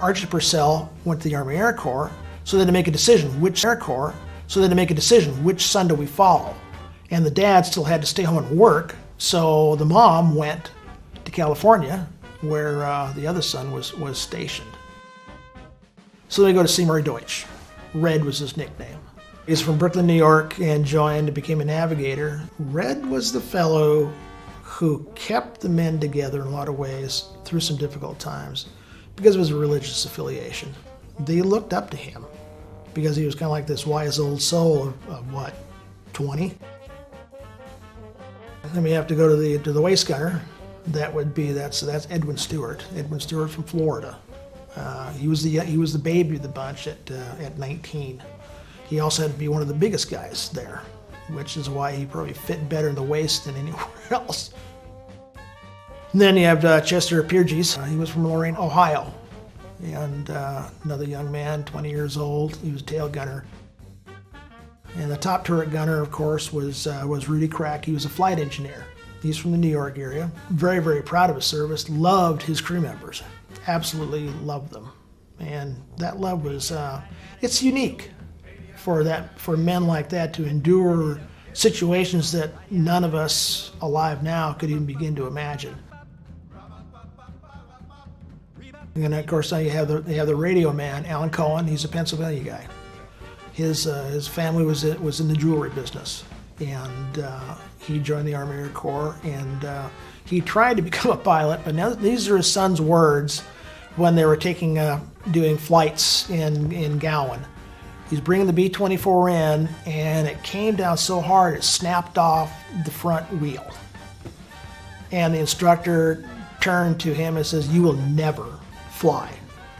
Archie Purcell, went to the Army Air Corps. So they had to make a decision which son do we follow. And the dad still had to stay home and work, so the mom went to California where the other son was stationed. So they go to Seymour Deutsch. Red was his nickname. He's from Brooklyn, New York, and joined and became a navigator. Red was the fellow who kept the men together in a lot of ways through some difficult times because of his religious affiliation. They looked up to him because he was kind of like this wise old soul of what, 20? Then we have to go to the waist gunner. That's Edwin Stewart. Edwin Stewart from Florida. He was the baby of the bunch at 19. He also had to be one of the biggest guys there, which is why he probably fit better in the waist than anywhere else. And then you have Chester Pierges. He was from Lorain, Ohio. And another young man, 20 years old. He was a tail gunner. And the top turret gunner, of course, was Rudy Crack. He was a flight engineer. He's from the New York area. Very, very proud of his service. Loved his crew members. Absolutely loved them. And that love was, it's unique for men like that to endure situations that none of us alive now could even begin to imagine. And of course, now they have the radio man, Alan Cohen. He's a Pennsylvania guy. His family was in the jewelry business, and he joined the Army Air Corps, and he tried to become a pilot. But now these are his son's words when they were doing flights in Gowan. He's bringing the B-24 in, and it came down so hard it snapped off the front wheel. And the instructor turned to him and says, "You will never fly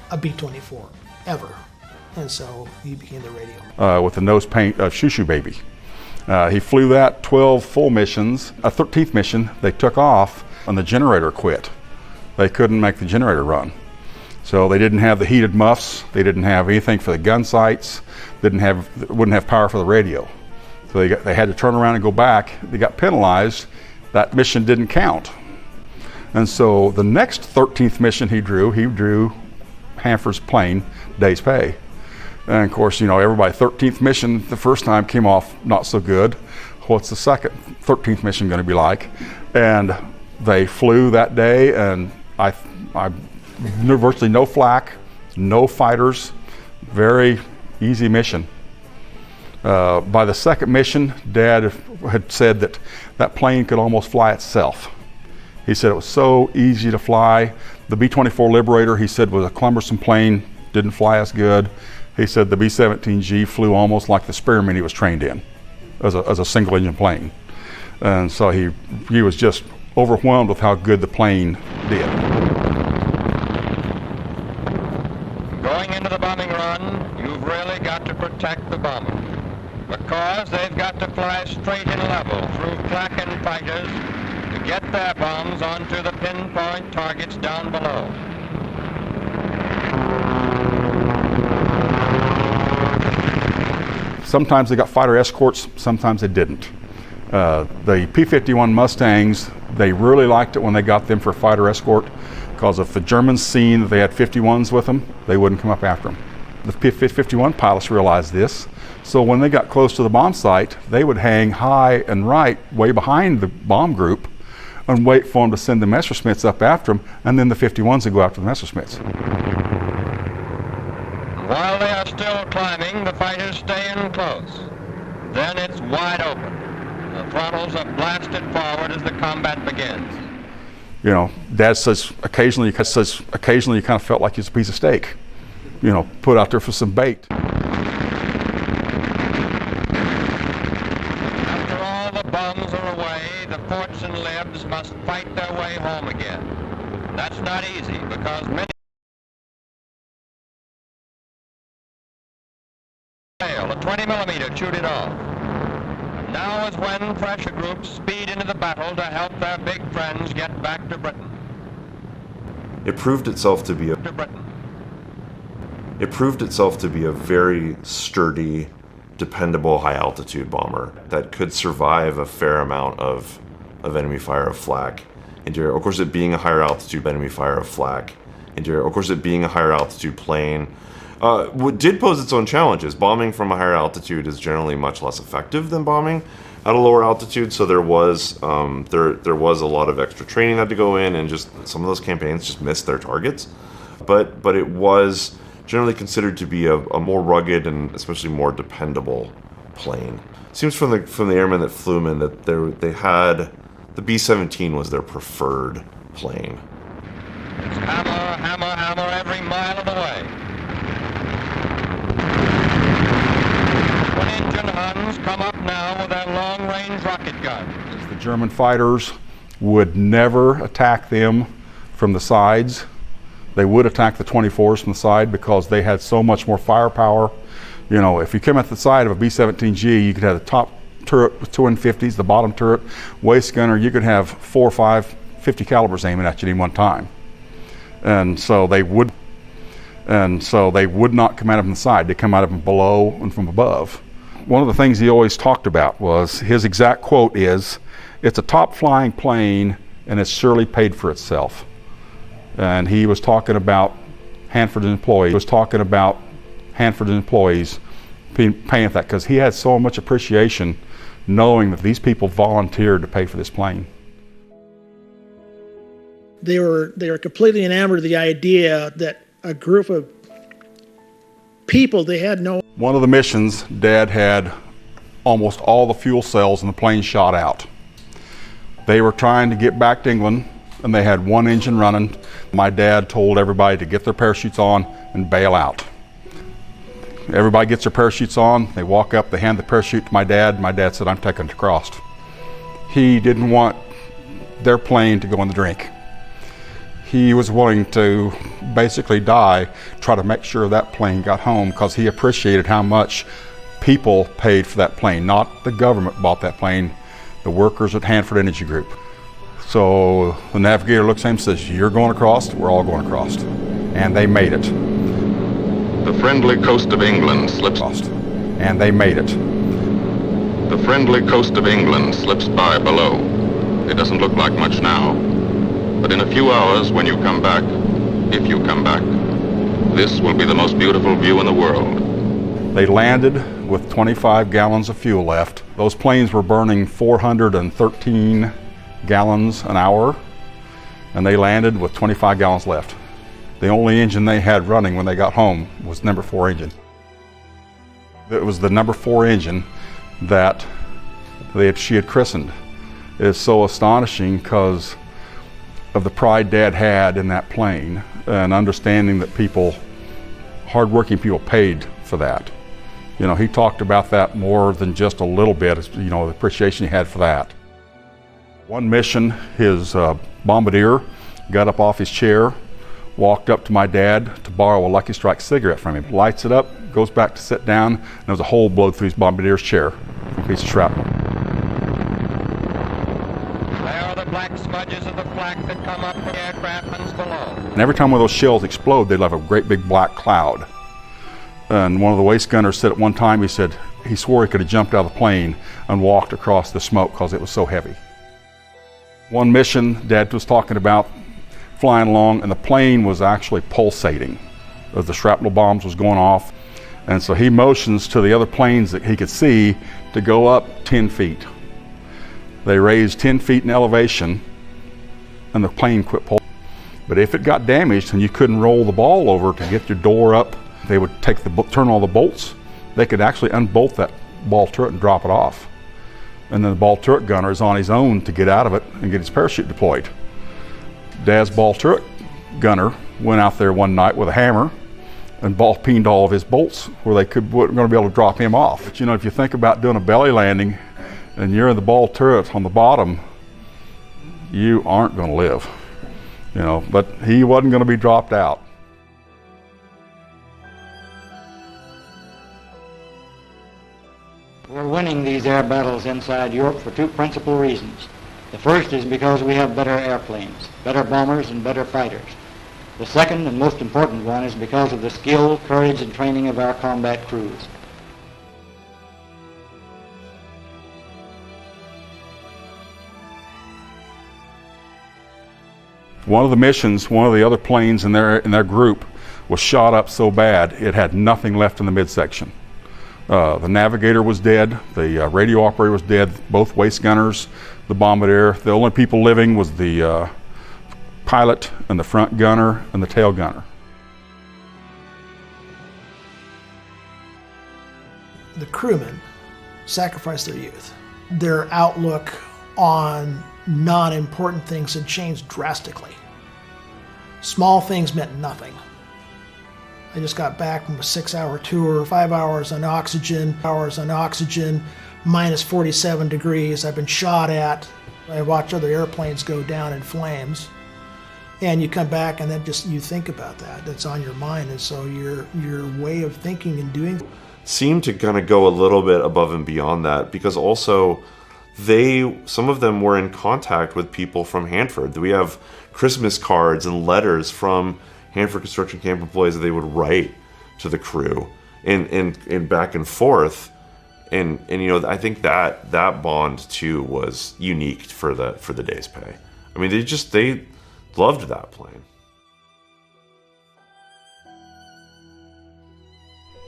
a B-24, ever." And so he became the radio. With the nose paint of Shoo Shoo Baby. He flew that 12 full missions. A 13th mission, they took off and the generator quit. they couldn't make the generator run. So they didn't have the heated muffs, they didn't have anything for the gun sights, wouldn't have power for the radio. So they had to turn around and go back. They got penalized. That mission didn't count. And so the next 13th mission he drew Hanford's plane, day's pay. And of course, you know, everybody, 13th mission the first time came off not so good. What's the second 13th mission going to be like? And they flew that day, and I virtually no flak, no fighters, very easy mission. By the second mission, Dad had said that that plane could almost fly itself. He said it was so easy to fly. The B-24 Liberator, he said, was a cumbersome plane, didn't fly as good. He said the B-17G flew almost like the Spearman he was trained in, as a single engine plane. And so he was just overwhelmed with how good the plane did. Going into the bombing run, you've really got to protect the bomber, because they've got to fly straight and level through flak and fighters to get their bombs onto the pinpoint targets down below. Sometimes they got fighter escorts, sometimes they didn't. The P-51 Mustangs, they really liked it when they got them for fighter escort, because if the Germans seen that they had 51s with them, they wouldn't come up after them. The P-51 pilots realized this, so when they got close to the bomb site, they would hang high and right, way behind the bomb group, and wait for them to send the Messerschmitts up after them, and then the 51s would go after the Messerschmitts. While they are still climbing, the fighters stay in close. Then it's wide open. The throttles are blasted forward as the combat begins. You know, Dad says occasionally you kind of felt like it's a piece of steak, you know, put out there for some bait. After all the bombs are away, the forts and libs must fight their way home again. That's not easy, because many fail. A 20mm chewed it off. Now is when pressure groups speed into the battle to help their big friends get back to Britain. It proved itself to be a very sturdy, dependable high-altitude bomber that could survive a fair amount of enemy fire of flak. Of course, it being a higher altitude enemy fire of flak. Of course, it being a higher altitude plane. What did pose its own challenges. Bombing from a higher altitude is generally much less effective than bombing at a lower altitude, so there was a lot of extra training that had to go in, and just some of those campaigns just missed their targets. But it was generally considered to be a more rugged and especially more dependable plane. It seems from the airmen that flew them in that they had the B-17 was their preferred plane. It's hammer, hammer, hammer every mile of the way. Twin-engine Huns come up now with their long-range rocket guns. The German fighters would never attack them from the sides. They would attack the 24s from the side because they had so much more firepower. You know, if you came at the side of a B-17G, you could have the top turret with 250s, the bottom turret, waist gunner. You could have 4 or 5 50 calibers aiming at you at any one time. And so they would not come at them from the side. They come at them below and from above. One of the things he always talked about was, his exact quote is, "It's a top flying plane and it's surely paid for itself." And he was talking about Hanford's employees. He was talking about Hanford's employees paying for that, because he had so much appreciation knowing that these people volunteered to pay for this plane. They were completely enamored of the idea that a group of people, they had no... One of the missions, Dad had almost all the fuel cells in the plane shot out. They were trying to get back to England, and they had one engine running. My dad told everybody to get their parachutes on and bail out. Everybody gets their parachutes on, they walk up, they hand the parachute to my dad. My dad said, "I'm taking it across." He didn't want their plane to go in the drink. He was willing to basically die, try to make sure that plane got home, because he appreciated how much people paid for that plane. Not the government bought that plane, the workers at Hanford Energy Group. So the navigator looks at him and says, "You're going across, we're all going across." And they made it. The friendly coast of England slips. And they made it. The friendly coast of England slips by below. It doesn't look like much now, but in a few hours when you come back, if you come back, this will be the most beautiful view in the world. They landed with 25 gallons of fuel left. Those planes were burning 413 gallons an hour, and they landed with 25 gallons left. The only engine they had running when they got home was number 4 engine. It was the number 4 engine that she had christened. It's so astonishing because of the pride Dad had in that plane and understanding that people, hardworking people, paid for that. You know, he talked about that more than just a little bit, you know, the appreciation he had for that. One mission, his bombardier got up off his chair, walked up to my dad to borrow a Lucky Strike cigarette from him, lights it up, goes back to sit down, and there was a hole blowed through his bombardier's chair from a piece of shrapnel. There are the black smudges of the flak that come up from the aircraft's below. And every time one of those shells explode, they'd have a great big black cloud. And one of the waist gunners said at one time, he said he swore he could have jumped out of the plane and walked across the smoke because it was so heavy. One mission Dad was talking about, flying along, and the plane was actually pulsating as the shrapnel bombs was going off. And so he motions to the other planes that he could see to go up 10 feet. They raised 10 feet in elevation, and the plane quit pulsating. But if it got damaged and you couldn't roll the ball over to get your door up, they would turn all the bolts. They could actually unbolt that ball turret and drop it off. And then the ball turret gunner is on his own to get out of it and get his parachute deployed. Dad's ball turret gunner went out there one night with a hammer and ball peened all of his bolts where they weren't going to be able to drop him off. But you know, if you think about doing a belly landing and you're in the ball turret on the bottom, you aren't going to live. You know, but he wasn't going to be dropped out. We're winning these air battles inside Europe for 2 principal reasons. The first is because we have better airplanes, better bombers, and better fighters. The second and most important one is because of the skill, courage, and training of our combat crews. One of the missions, one of the other planes in their group was shot up so bad it had nothing left in the midsection. The navigator was dead, the radio operator was dead, both waist gunners, the bombardier. The only people living was the pilot and the front gunner and the tail gunner. The crewmen sacrificed their youth. Their outlook on non-important things had changed drastically. Small things meant nothing. I just got back from a 6-hour tour, 5 hours on oxygen, minus 47 degrees. I've been shot at. I watch other airplanes go down in flames. And you come back and then just you think about that. That's on your mind. And so your way of thinking and doing seemed to kind of go a little bit above and beyond that, because also some of them were in contact with people from Hanford. We have Christmas cards and letters from Hanford construction camp employees that they would write to the crew and back and forth. And you know, I think that bond too was unique for the day's pay. I mean, they loved that plane.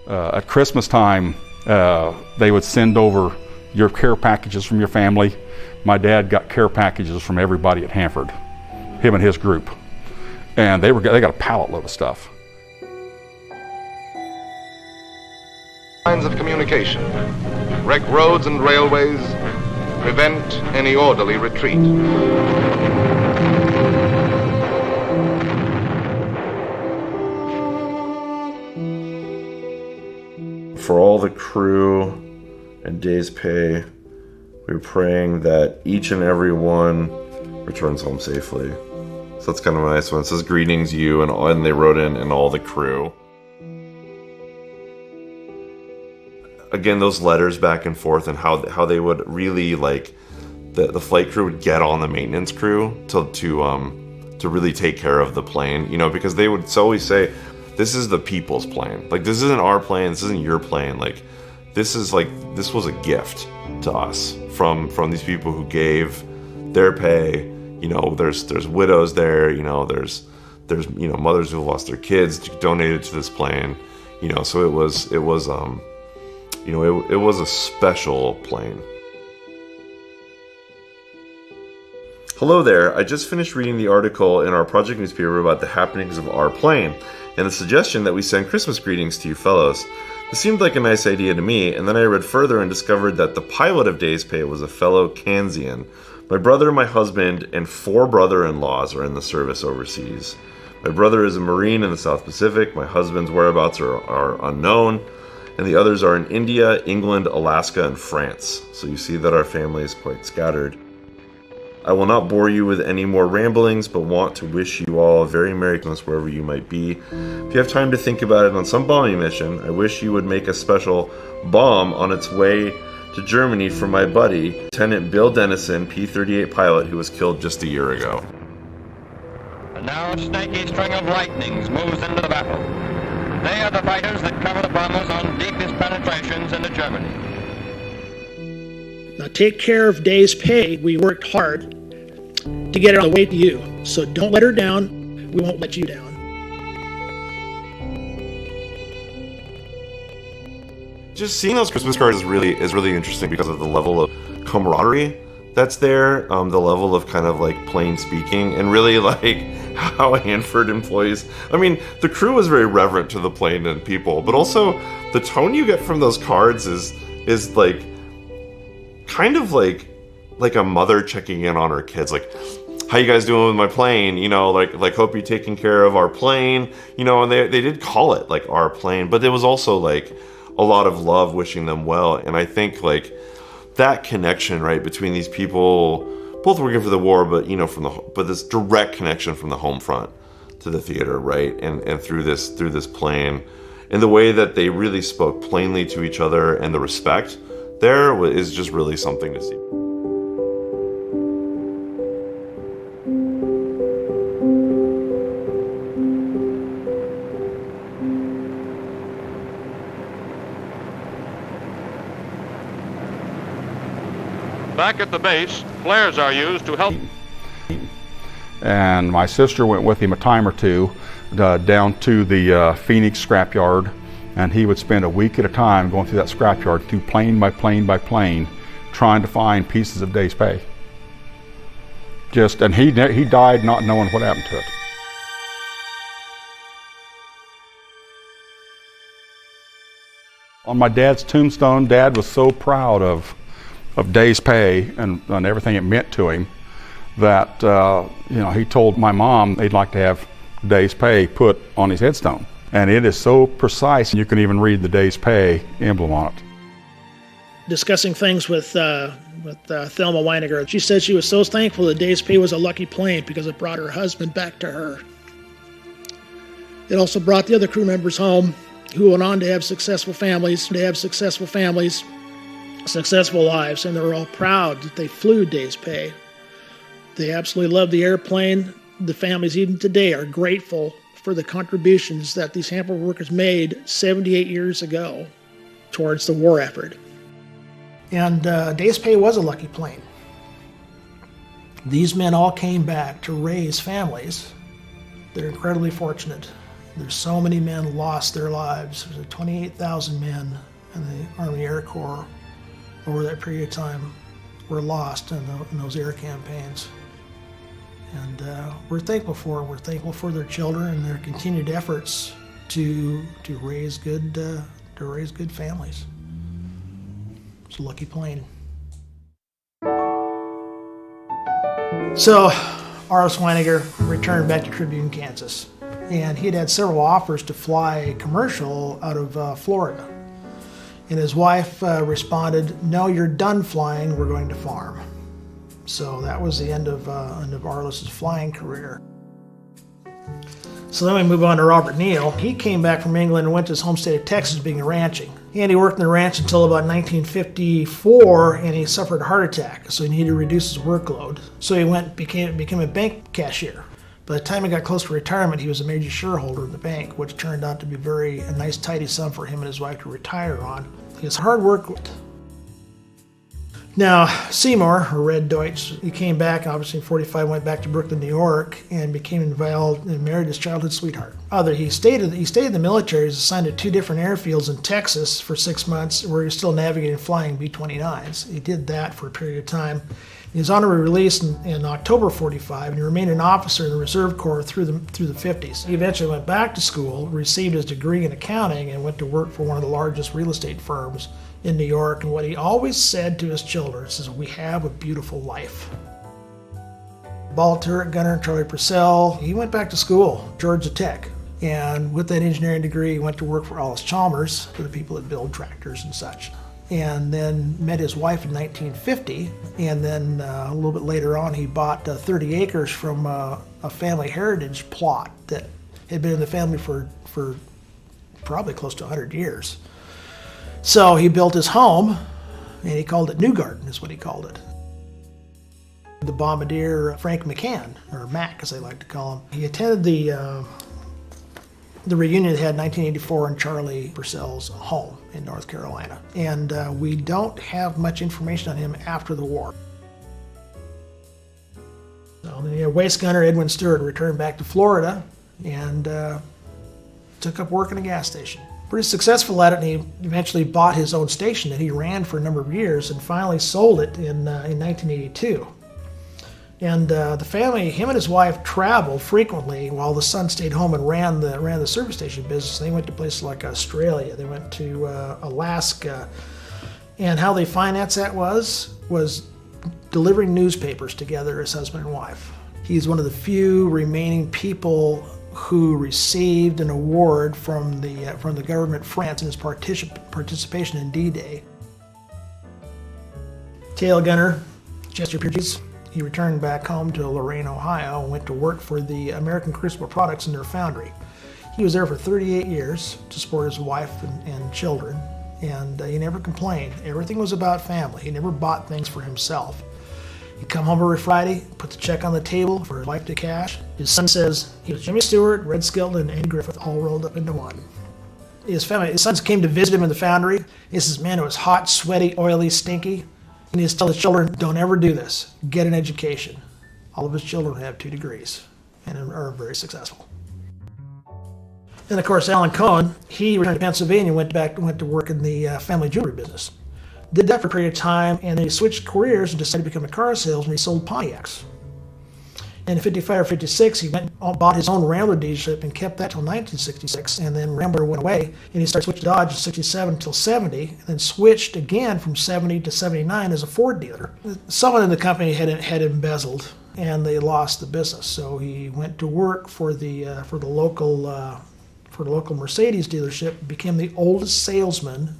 At Christmas time, they would send over your care packages from your family. My dad got care packages from everybody at Hanford, him and his group. And they got a pallet load of stuff. Lines of communication, wreck roads and railways, prevent any orderly retreat. For all the crew and day's pay, we're praying that each and every one returns home safely. So that's kind of a nice one. It says greetings you, and they wrote in and all the crew. Again, those letters back and forth and how they would really like the flight crew would get on the maintenance crew to really take care of the plane, you know, because they would always say, this is the people's plane. Like, this isn't our plane, this isn't your plane. Like, this was a gift to us from these people who gave their pay. You know, there's widows there, you know, there's you know, mothers who lost their kids donated to this plane, you know, so it was you know, it was a special plane. Hello there, I just finished reading the article in our project newspaper about the happenings of our plane, and the suggestion that we send Christmas greetings to you fellows. This seemed like a nice idea to me, and then I read further and discovered that the pilot of Days Pay was a fellow Kansian. My brother, my husband, and 4 brother-in-laws are in the service overseas. My brother is a Marine in the South Pacific, my husband's whereabouts are unknown, and the others are in India, England, Alaska, and France. So you see that our family is quite scattered. I will not bore you with any more ramblings, but want to wish you all a very Merry Christmas wherever you might be. If you have time to think about it on some bombing mission, I wish you would make a special bomb on its way to Germany for my buddy, Lieutenant Bill Dennison, P-38 pilot, who was killed just a year ago. And now a snaky string of lightnings moves into the battle. They are the fighters that cover the bombers on deepest penetrations into Germany. Now take care of Days Pay. We worked hard to get it on the way to you. So don't let her down. We won't let you down. Just seeing those Christmas cards is really interesting because of the level of camaraderie that's there, the level of kind of like plain speaking, and really like how Hanford employs. I mean, the crew was very reverent to the plane and people, but also the tone you get from those cards is like kind of like a mother checking in on her kids, like, how you guys doing with my plane? You know, like hope you're taking care of our plane. You know, and they did call it like our plane, but it was also like a lot of love, wishing them well. And I think like that connection, right, between these people, both working for the war, but you know, but this direct connection from the home front to the theater, right, and through this plane, and the way that they really spoke plainly to each other, and the respect there is just really something to see. Back at the base, flares are used to help. And my sister went with him a time or two down to the Phoenix scrapyard, and he would spend a week at a time going through that scrapyard, through plane by plane by plane, trying to find pieces of Days Pay. And he died not knowing what happened to it. On my dad's tombstone, Dad was so proud of Days Pay and everything it meant to him that you know, he told my mom they'd like to have Days Pay put on his headstone. And it is so precise, you can even read the Days Pay emblem on it. Discussing things with Thelma Weiniger, she said she was so thankful that Days Pay was a lucky plane because it brought her husband back to her. It also brought the other crew members home, who went on to have successful families, successful lives, and they were all proud that they flew Days Pay. They absolutely loved the airplane. The families even today are grateful for the contributions that these Hamper workers made 78 years ago towards the war effort. And Days Pay was a lucky plane. These men all came back to raise families. They're incredibly fortunate. There's so many men lost their lives. There's 28,000 men in the Army Air Corps over that period of time were lost in those air campaigns. And we're thankful for them. We're thankful for their children and their continued efforts to raise good families. It's a lucky plane. So Arliss Weiniger returned back to Tribune, Kansas, and he'd had several offers to fly a commercial out of Florida. And his wife responded, "No, you're done flying, we're going to farm." So that was the end of Arliss's flying career. So then we move on to Robert Neal. He came back from England and went to his home state of Texas being ranching. And he worked in the ranch until about 1954, and he suffered a heart attack, so he needed to reduce his workload. So he became a bank cashier. By the time he got close to retirement, he was a major shareholder in the bank, which turned out to be a nice, tidy sum for him and his wife to retire on. He was hard work. Now, Seymour, or Red Deutsch, he came back, obviously in 45, went back to Brooklyn, New York, and became involved and married his childhood sweetheart. He stayed in the military. He was assigned to 2 different airfields in Texas for 6 months, where he was still navigating flying B-29s. He did that for a period of time. He was honorary released in October 45, and he remained an officer in the Reserve Corps through the 50s. He eventually went back to school, received his degree in accounting, and went to work for one of the largest real estate firms in New York. And what he always said to his children is, "We have a beautiful life." Ball turret gunner Charlie Purcell, he went back to school, Georgia Tech. And with that engineering degree, he went to work for Alice Chalmers, for the people that build tractors and such. And then met his wife in 1950, and then a little bit later on he bought 30 acres from a family heritage plot that had been in the family for probably close to 100 years. So he built his home, and he called it New Garden, is what he called it. The bombardier Frank McCann, or Mac as they like to call him, he attended the reunion they had in 1984 in Charlie Purcell's home in North Carolina. And we don't have much information on him after the war. So the waste gunner Edwin Stewart returned back to Florida and took up work in a gas station. Pretty successful at it, and he eventually bought his own station that he ran for a number of years and finally sold it in 1982. And the family, him and his wife, traveled frequently while the son stayed home and ran the service station business. They went to places like Australia. They went to Alaska. And how they financed that was delivering newspapers together as husband and wife. He's one of the few remaining people who received an award from the government of France in his participation in D-Day. Tail gunner Chester Pierce. He returned back home to Lorain, Ohio, and went to work for the American Crucible Products in their foundry. He was there for 38 years to support his wife and children, and he never complained. Everything was about family. He never bought things for himself. He'd come home every Friday, put the check on the table for his wife to cash. His son says he was Jimmy Stewart, Red Skelton, and Andy Griffith all rolled up into one. His sons came to visit him in the foundry. He says, "Man, it was hot, sweaty, oily, stinky." And he tells his children, "Don't ever do this. Get an education." All of his children have 2 degrees and are very successful. And of course, Alan Cohen, he returned to Pennsylvania and went to work in the family jewelry business. Did that for a period of time, and then he switched careers and decided to become a car salesman. He sold Pontiacs. And in 55 or 56, he bought his own Rambler dealership and kept that till 1966. And then Rambler went away, and he started switching to Dodge in 67 until 70, and then switched again from 70 to 79 as a Ford dealer. Someone in the company had embezzled, and they lost the business. So he went to work for the local Mercedes dealership, became the oldest salesman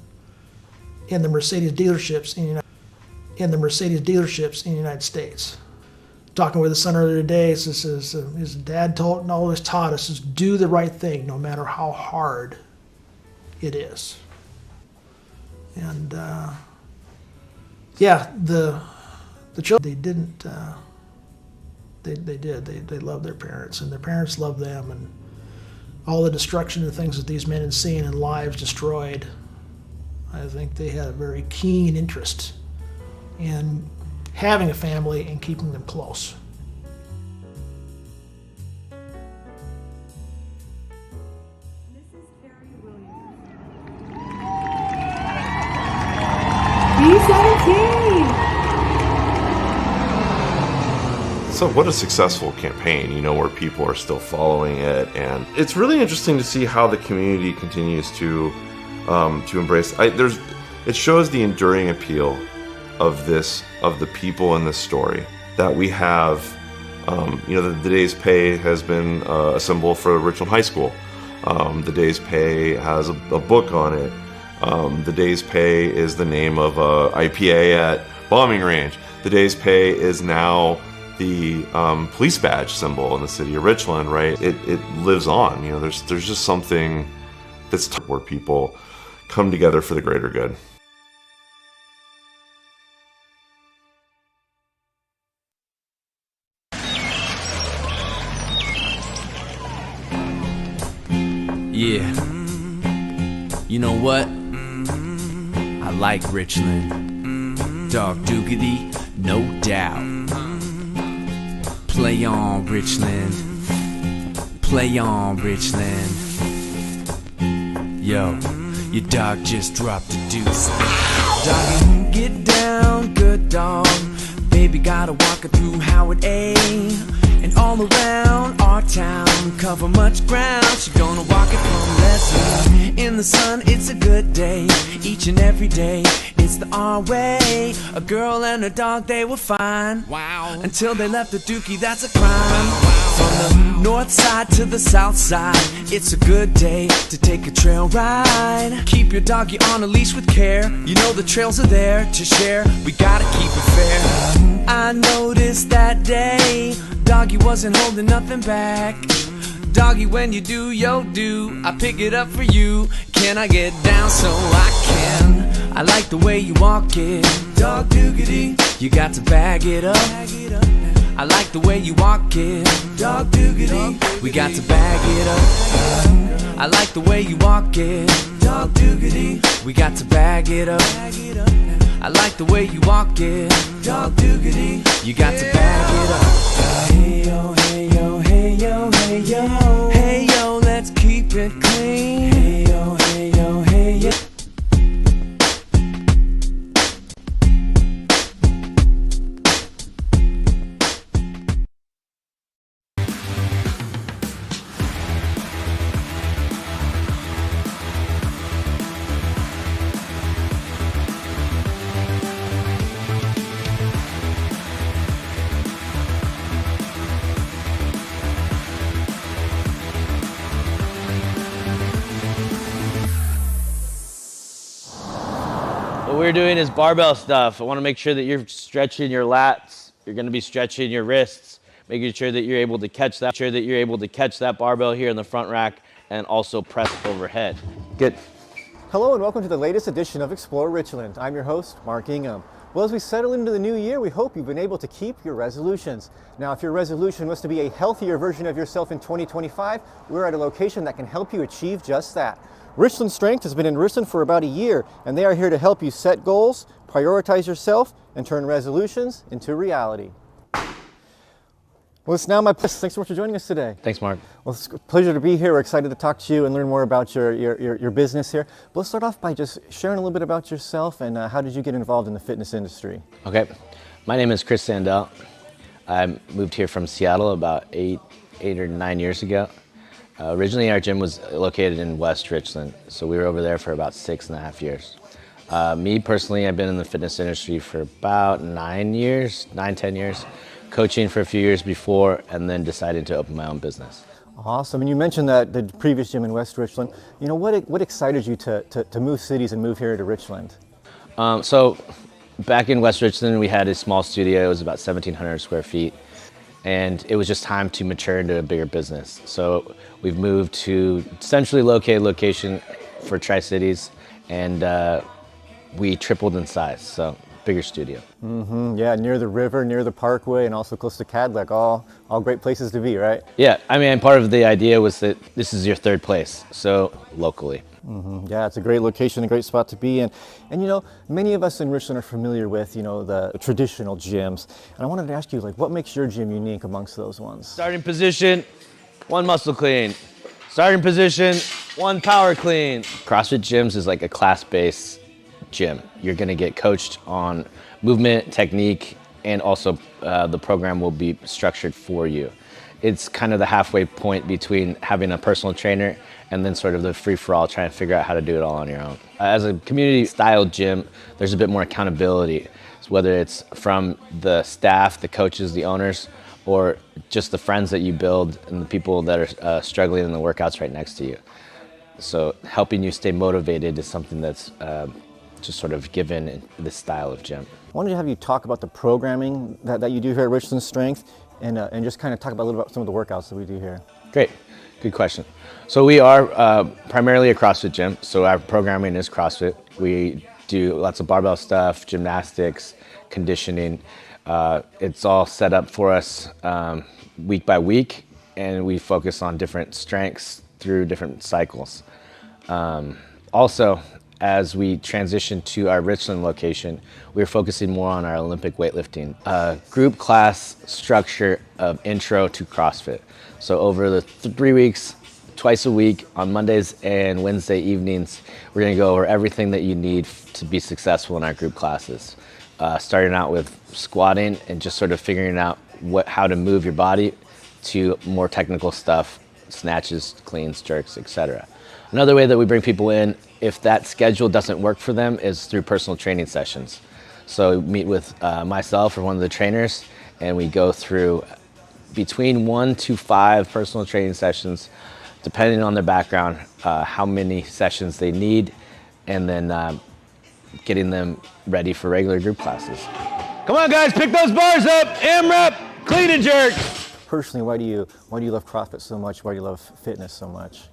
in the Mercedes dealerships in the United States. Talking with his son earlier today, his dad always taught us is do the right thing no matter how hard it is. And the children, they did. They loved their parents, and their parents loved them, and all the destruction and things that these men had seen and lives destroyed, I think they had a very keen interest in having a family and keeping them close. So what a successful campaign, where people are still following it, and it's really interesting to see how the community continues to embrace. It shows the enduring appeal of the people in this story that we have. The day's pay has been a symbol for Richland High School. The day's pay has a book on it. The day's pay is the name of a IPA at bombing range. The day's pay is now the police badge symbol in the city of Richland, right? It lives on. There's just something that's where people come together for the greater good. Yeah. You know what? I like Richland. Dog Doogity, no doubt. Play on, Richland. Play on, Richland. Yo, your dog just dropped a deuce. Doggy, get down, good dog. Baby, gotta walk her through Howard A. And all around our town, cover much ground. She gonna walk it from Leslie. In the sun, it's a good day. Each and every day, it's the our way. A girl and a dog, they were fine. Wow. Until they left the dookie, that's a crime. From the north side to the south side, it's a good day to take a trail ride. Keep your doggy on a leash with care. You know the trails are there to share. We gotta keep it fair. I noticed that day Doggy wasn't holding nothing back. Doggy, when you do yo do, I pick it up for you. Can I get down so I can? I like the way you walk it. Dog doogity, you got to bag it up. I like the way you walk it. Dog doogity, we got to bag it up. I like the way you walk it. Dog doogity, we got to bag it up. I like the way you walk it. Dog doogity, you got to bag it up. Hey yo, hey yo, hey yo, hey yo. Hey yo, let's keep it clean. Hey yo, hey yo, hey yo. What we're doing is barbell stuff. I want to make sure that you're stretching your lats. You're going to be stretching your wrists, making sure that you're able to catch that barbell here in the front rack and also press overhead. Good. Hello and welcome to the latest edition of Explore Richland. I'm your host, Mark Ingham. Well, as we settle into the new year, we hope you've been able to keep your resolutions. Now, if your resolution was to be a healthier version of yourself in 2025, we're at a location that can help you achieve just that. Richland Strength has been in Richland for about a year, and they are here to help you set goals, prioritize yourself, and turn resolutions into reality. Well, it's now my pleasure. Thanks so much for joining us today. Thanks, Mark. Well, it's a pleasure to be here. We're excited to talk to you and learn more about your business here. But let's start off by just sharing a little bit about yourself and how did you get involved in the fitness industry? Okay. My name is Chris Sandell. I moved here from Seattle about eight or 9 years ago. Originally, our gym was located in West Richland, so we were over there for about 6.5 years. Me personally, I've been in the fitness industry for about 9, 10 years, coaching for a few years before, and then decided to open my own business. Awesome, and you mentioned that the previous gym in West Richland. You know, what excited you to move cities and move here to Richland? So back in West Richland, we had a small studio. It was about 1,700 square feet. And it was just time to mature into a bigger business. So we've moved to centrally located location for Tri-Cities, and we tripled in size, so bigger studio. Mm-hmm. Yeah, near the river, near the parkway, and also close to Cadillac, all great places to be, right? Yeah, I mean, part of the idea was that this is your third place, so locally. Mm-hmm. Yeah, it's a great location, a great spot to be in. And you know, many of us in Richland are familiar with, you know, the traditional gyms. And I wanted to ask you, like, what makes your gym unique amongst those ones? Starting position, 1 muscle clean. Starting position, 1 power clean. CrossFit gyms is like a class-based gym. You're gonna get coached on movement, technique, and also the program will be structured for you. It's kind of the halfway point between having a personal trainer and then sort of the free-for-all, trying to figure out how to do it all on your own. As a community-style gym, there's a bit more accountability, whether it's from the staff, the coaches, the owners, or just the friends that you build and the people that are struggling in the workouts right next to you. So helping you stay motivated is something that's just sort of given in this style of gym. I wanted to have you talk about the programming that you do here at Richland Strength and just kind of talk about a little about some of the workouts that we do here. Great. Good question. So we are primarily a CrossFit gym. So our programming is CrossFit. We do lots of barbell stuff, gymnastics, conditioning. It's all set up for us week by week, and we focus on different strengths through different cycles. Also, as we transition to our Richland location, we're focusing more on our Olympic weightlifting group class structure of intro to CrossFit. So over the 3 weeks, twice a week on Mondays and Wednesday evenings, we're going to go over everything that you need to be successful in our group classes. Starting out with squatting and just sort of figuring out how to move your body to more technical stuff, snatches, cleans, jerks, etc. Another way that we bring people in, if that schedule doesn't work for them, is through personal training sessions. So we meet with myself or one of the trainers, and we go through between 1 to 5 personal training sessions, depending on their background, how many sessions they need, and then getting them ready for regular group classes. Come on guys, pick those bars up, AMRAP, clean and jerk. Personally, why do you love CrossFit so much? Why do you love fitness so much?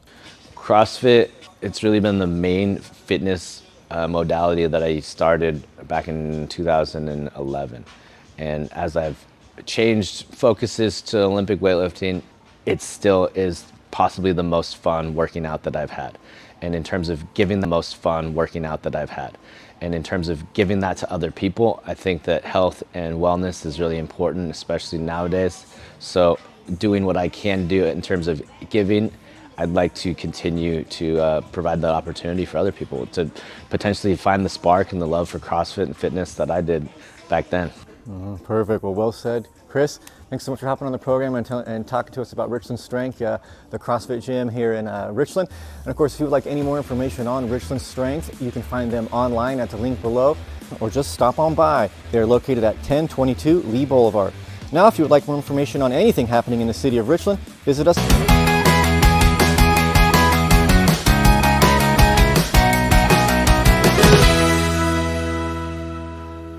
CrossFit, it's really been the main fitness modality that I started back in 2011. And as I've changed focuses to Olympic weightlifting, it still is possibly the most fun working out that I've had. And in terms of giving the most fun working out that I've had. And in terms of giving that to other people, I think that health and wellness is really important, especially nowadays. So doing what I can do in terms of giving, I'd like to continue to provide the opportunity for other people to potentially find the spark and the love for CrossFit and fitness that I did back then. Perfect. Well said. Chris, thanks so much for hopping on the program and talking to us about Richland Strength, the CrossFit gym here in Richland. And of course, if you would like any more information on Richland Strength, you can find them online at the link below, or just stop on by. They're located at 1022 Lee Boulevard. Now, if you would like more information on anything happening in the city of Richland, visit us.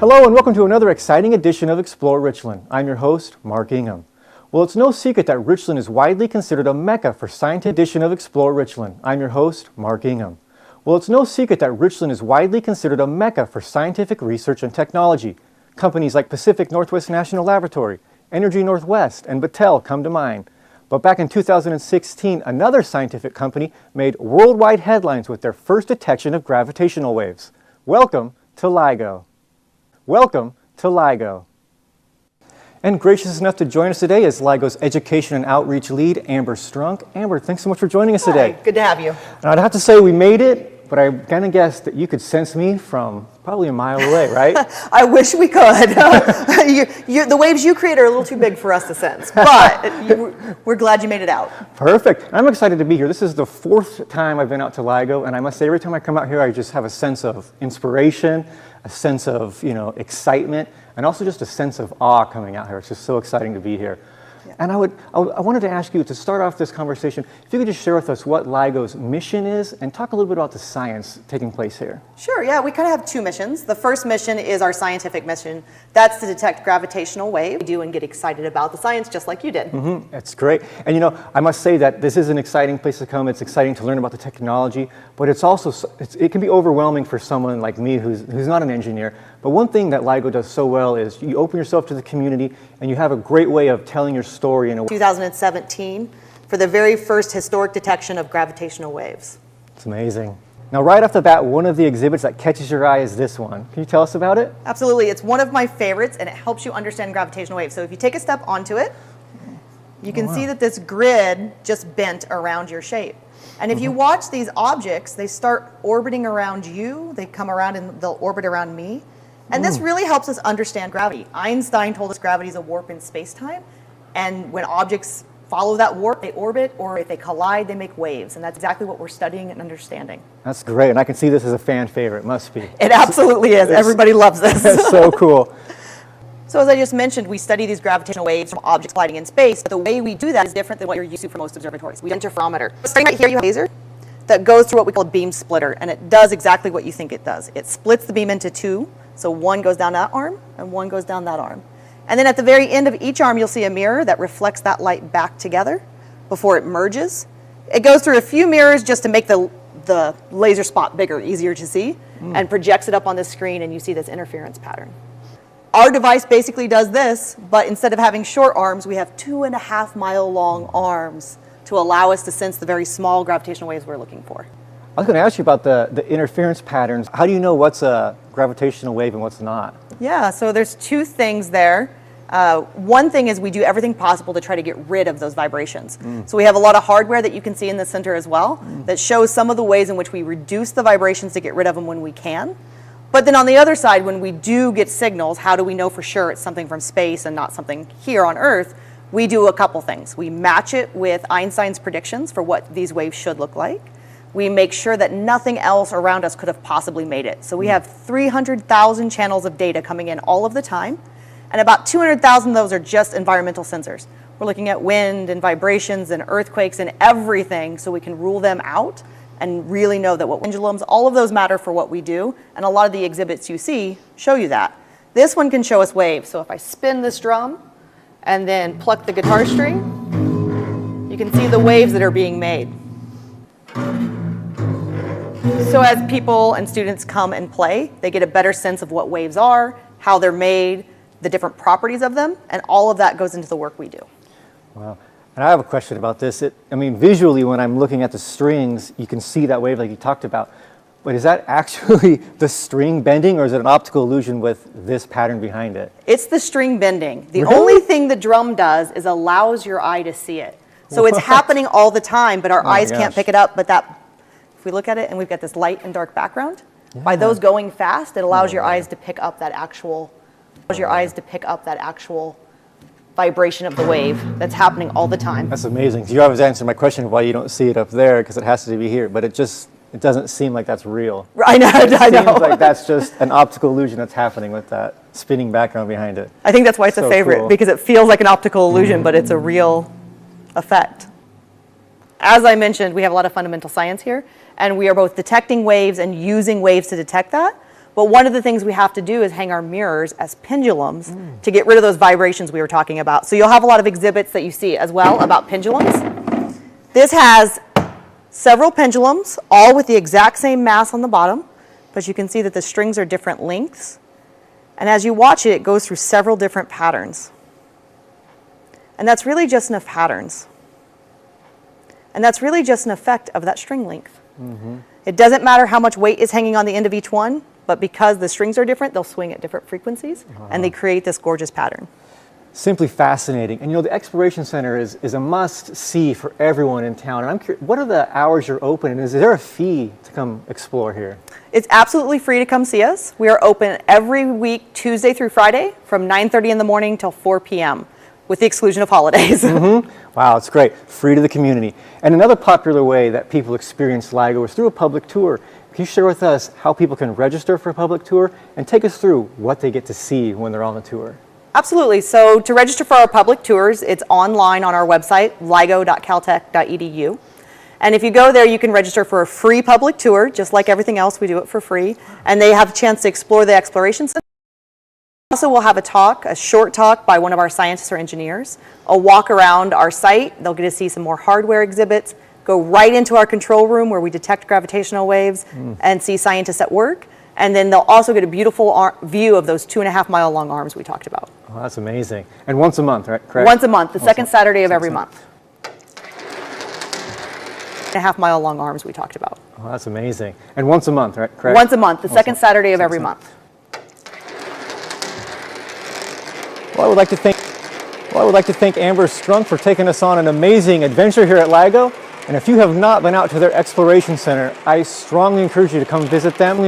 Hello and welcome to another exciting edition of Explore Richland. I'm your host, Mark Ingham. Well, it's no secret that Richland is widely considered a mecca for scientific edition of Explore Richland. I'm your host, Mark Ingham. Well, it's no secret that Richland is widely considered a mecca for scientific research and technology. Companies like Pacific Northwest National Laboratory, Energy Northwest, and Battelle come to mind. But back in 2016, another scientific company made worldwide headlines with their first detection of gravitational waves. Welcome to LIGO. Welcome to LIGO. And gracious enough to join us today is LIGO's Education and Outreach Lead, Amber Strunk. Amber, thanks so much for joining us today. Hi, good to have you. And I'd have to say we made it, but I'm going to guess that you could sense me from probably a mile away, right? I wish we could. The waves you create are a little too big for us to sense, but we're glad you made it out. Perfect. I'm excited to be here. This is the 4th time I've been out to LIGO, and I must say every time I come out here, I just have a sense of inspiration, a sense of, excitement, and also just a sense of awe coming out here. It's just so exciting to be here. Yeah. And I wanted to ask you to start off this conversation, if you could just share with us what LIGO's mission is and talk a little bit about the science taking place here. Sure, yeah, we kind of have 2 missions. The first mission is our scientific mission. That's to detect gravitational waves. We do and get excited about the science just like you did. That's great. And I must say that this is an exciting place to come. It's exciting to learn about the technology, but it's also, it can be overwhelming for someone like me who's not an engineer. But one thing that LIGO does so well is you open yourself to the community and you have a great way of telling your story in a way. 2017 for the very first historic detection of gravitational waves. It's amazing. Now, right off the bat, one of the exhibits that catches your eye is this one. Can you tell us about it? Absolutely. It's one of my favorites, and it helps you understand gravitational waves. So if you take a step onto it, you can see that this grid just bent around your shape. And if you watch these objects, they start orbiting around you. They come around and they'll orbit around me. And this really helps us understand gravity. Einstein told us gravity is a warp in space-time. And when objects follow that warp, they orbit, or if they collide, they make waves. And that's exactly what we're studying and understanding. That's great. And I can see this as a fan favorite. Must be. It absolutely is. Everybody loves this. It's so cool. So as I just mentioned, we study these gravitational waves from objects gliding in space. But the way we do that is different than what you're used to for most observatories. We use an interferometer. Starting right here, you have a laser that goes through what we call a beam splitter. And it does exactly what you think it does. It splits the beam into 2. So one goes down that arm, and one goes down that arm. And then at the very end of each arm, you'll see a mirror that reflects that light back together before it merges. It goes through a few mirrors just to make the laser spot bigger, easier to see, and projects it up on the screen, and you see this interference pattern. Our device basically does this, but instead of having short arms, we have 2.5 mile long arms to allow us to sense the very small gravitational waves we're looking for. I was going to ask you about the interference patterns. How do you know what's a gravitational wave and what's not? Yeah, so there's two things there. One thing is we do everything possible to try to get rid of those vibrations. So we have a lot of hardware that you can see in the center as well that shows some of the ways in which we reduce the vibrations to get rid of them when we can. But then on the other side, when we do get signals, how do we know for sure it's something from space and not something here on Earth? We do a couple things. We match it with Einstein's predictions for what these waves should look like. We make sure that nothing else around us could have possibly made it. So we have 300,000 channels of data coming in all of the time, and about 200,000 of those are just environmental sensors. We're looking at wind and vibrations and earthquakes and everything so we can rule them out and really know that what pendulums, all of those matter for what we do, and a lot of the exhibits you see show you that. This one can show us waves. So if I spin this drum and then pluck the guitar string, you can see the waves that are being made. So as people and students come and play, they get a better sense of what waves are, how they're made, the different properties of them, and all of that goes into the work we do. Wow. And I have a question about this. I mean, visually, when I'm looking at the strings, you can see that wave like you talked about. But is that actually the string bending, or is it an optical illusion with this pattern behind it? It's the string bending. The Really? only thing the drum does is allows your eye to see it. So it's happening all the time, but our eyes can't pick it up. But if we look at it and we've got this light and dark background, by those going fast, it allows your eyes to pick up that actual vibration of the wave that's happening all the time. That's amazing. You always answer my question of why you don't see it up there, because it has to be here, but it doesn't seem like that's real. I know, It I know. seems like that's just an optical illusion that's happening with that spinning background behind it. I think that's why it's So a favorite, cool. because it feels like an optical illusion, but it's a real effect. As I mentioned, we have a lot of fundamental science here, and we are both detecting waves and using waves to detect that. But one of the things we have to do is hang our mirrors as pendulums to get rid of those vibrations we were talking about. So you'll have a lot of exhibits that you see as well about pendulums. This has several pendulums, all with the exact same mass on the bottom, but you can see that the strings are different lengths. And as you watch it, it goes through several different patterns. And that's really just enough patterns. And that's really just an effect of that string length. It doesn't matter how much weight is hanging on the end of each one, but because the strings are different, they'll swing at different frequencies, and they create this gorgeous pattern. Simply fascinating. And you know, the Exploration Center is a must-see for everyone in town. And I'm curious, what are the hours you're open, and is there a fee to come explore here? It's absolutely free to come see us. We are open every week, Tuesday through Friday, from 9:30 in the morning till 4 p.m., with the exclusion of holidays. Wow, it's great. Free to the community. And another popular way that people experience LIGO is through a public tour. Can you share with us how people can register for a public tour and take us through what they get to see when they're on the tour? Absolutely. So to register for our public tours, it's online on our website, ligo.caltech.edu. And if you go there, you can register for a free public tour. Just like everything else, we do it for free. And they have a chance to explore the Exploration Center. Also, we'll have a short talk by one of our scientists or engineers, a walk around our site. They'll get to see some more hardware exhibits, go right into our control room where we detect gravitational waves and see scientists at work. And then they'll also get a beautiful view of those 2.5 mile long arms we talked about. Oh, that's amazing. And once a month, right? Correct? Once a month, the second Saturday of every month. 2.5 mile long arms we talked about. Oh, that's amazing. And once a month, right? Correct? Once a month, the second Saturday of every month. Well, I would like to thank Amber Strunk for taking us on an amazing adventure here at LIGO. And if you have not been out to their Exploration Center, I strongly encourage you to come visit them.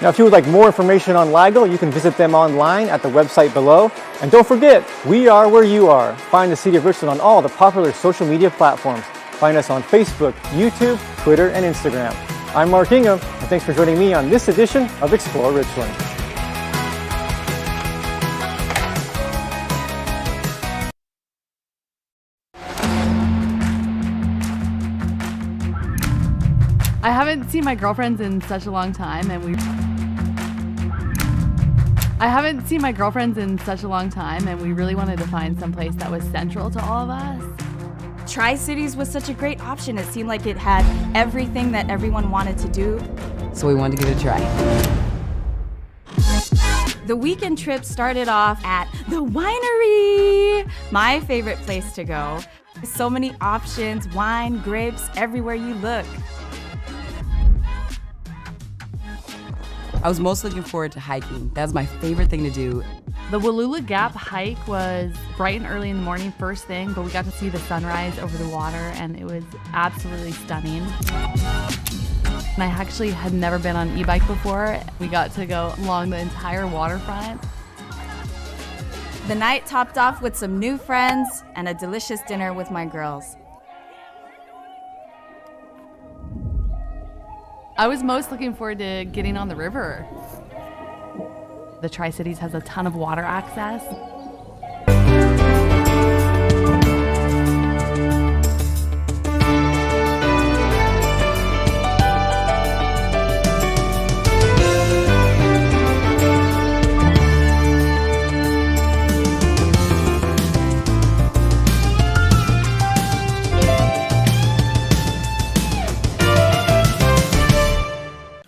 Now, if you would like more information on LIGO, you can visit them online at the website below. And don't forget, we are where you are. Find the City of Richland on all the popular social media platforms. Find us on Facebook, YouTube, Twitter, and Instagram. I'm Mark Ingham, and thanks for joining me on this edition of Explore Richland. I haven't seen my girlfriends in such a long time, and we really wanted to find some place that was central to all of us. Tri-Cities was such a great option. It seemed like it had everything that everyone wanted to do. So we wanted to give it a try. The weekend trip started off at the winery, my favorite place to go. So many options, wine, grapes, everywhere you look. I was most looking forward to hiking. That's my favorite thing to do. The Wallula Gap hike was bright and early in the morning, first thing, but we got to see the sunrise over the water, and it was absolutely stunning. And I actually had never been on an e-bike before. We got to go along the entire waterfront. The night topped off with some new friends and a delicious dinner with my girls. I was most looking forward to getting on the river. The Tri-Cities has a ton of water access.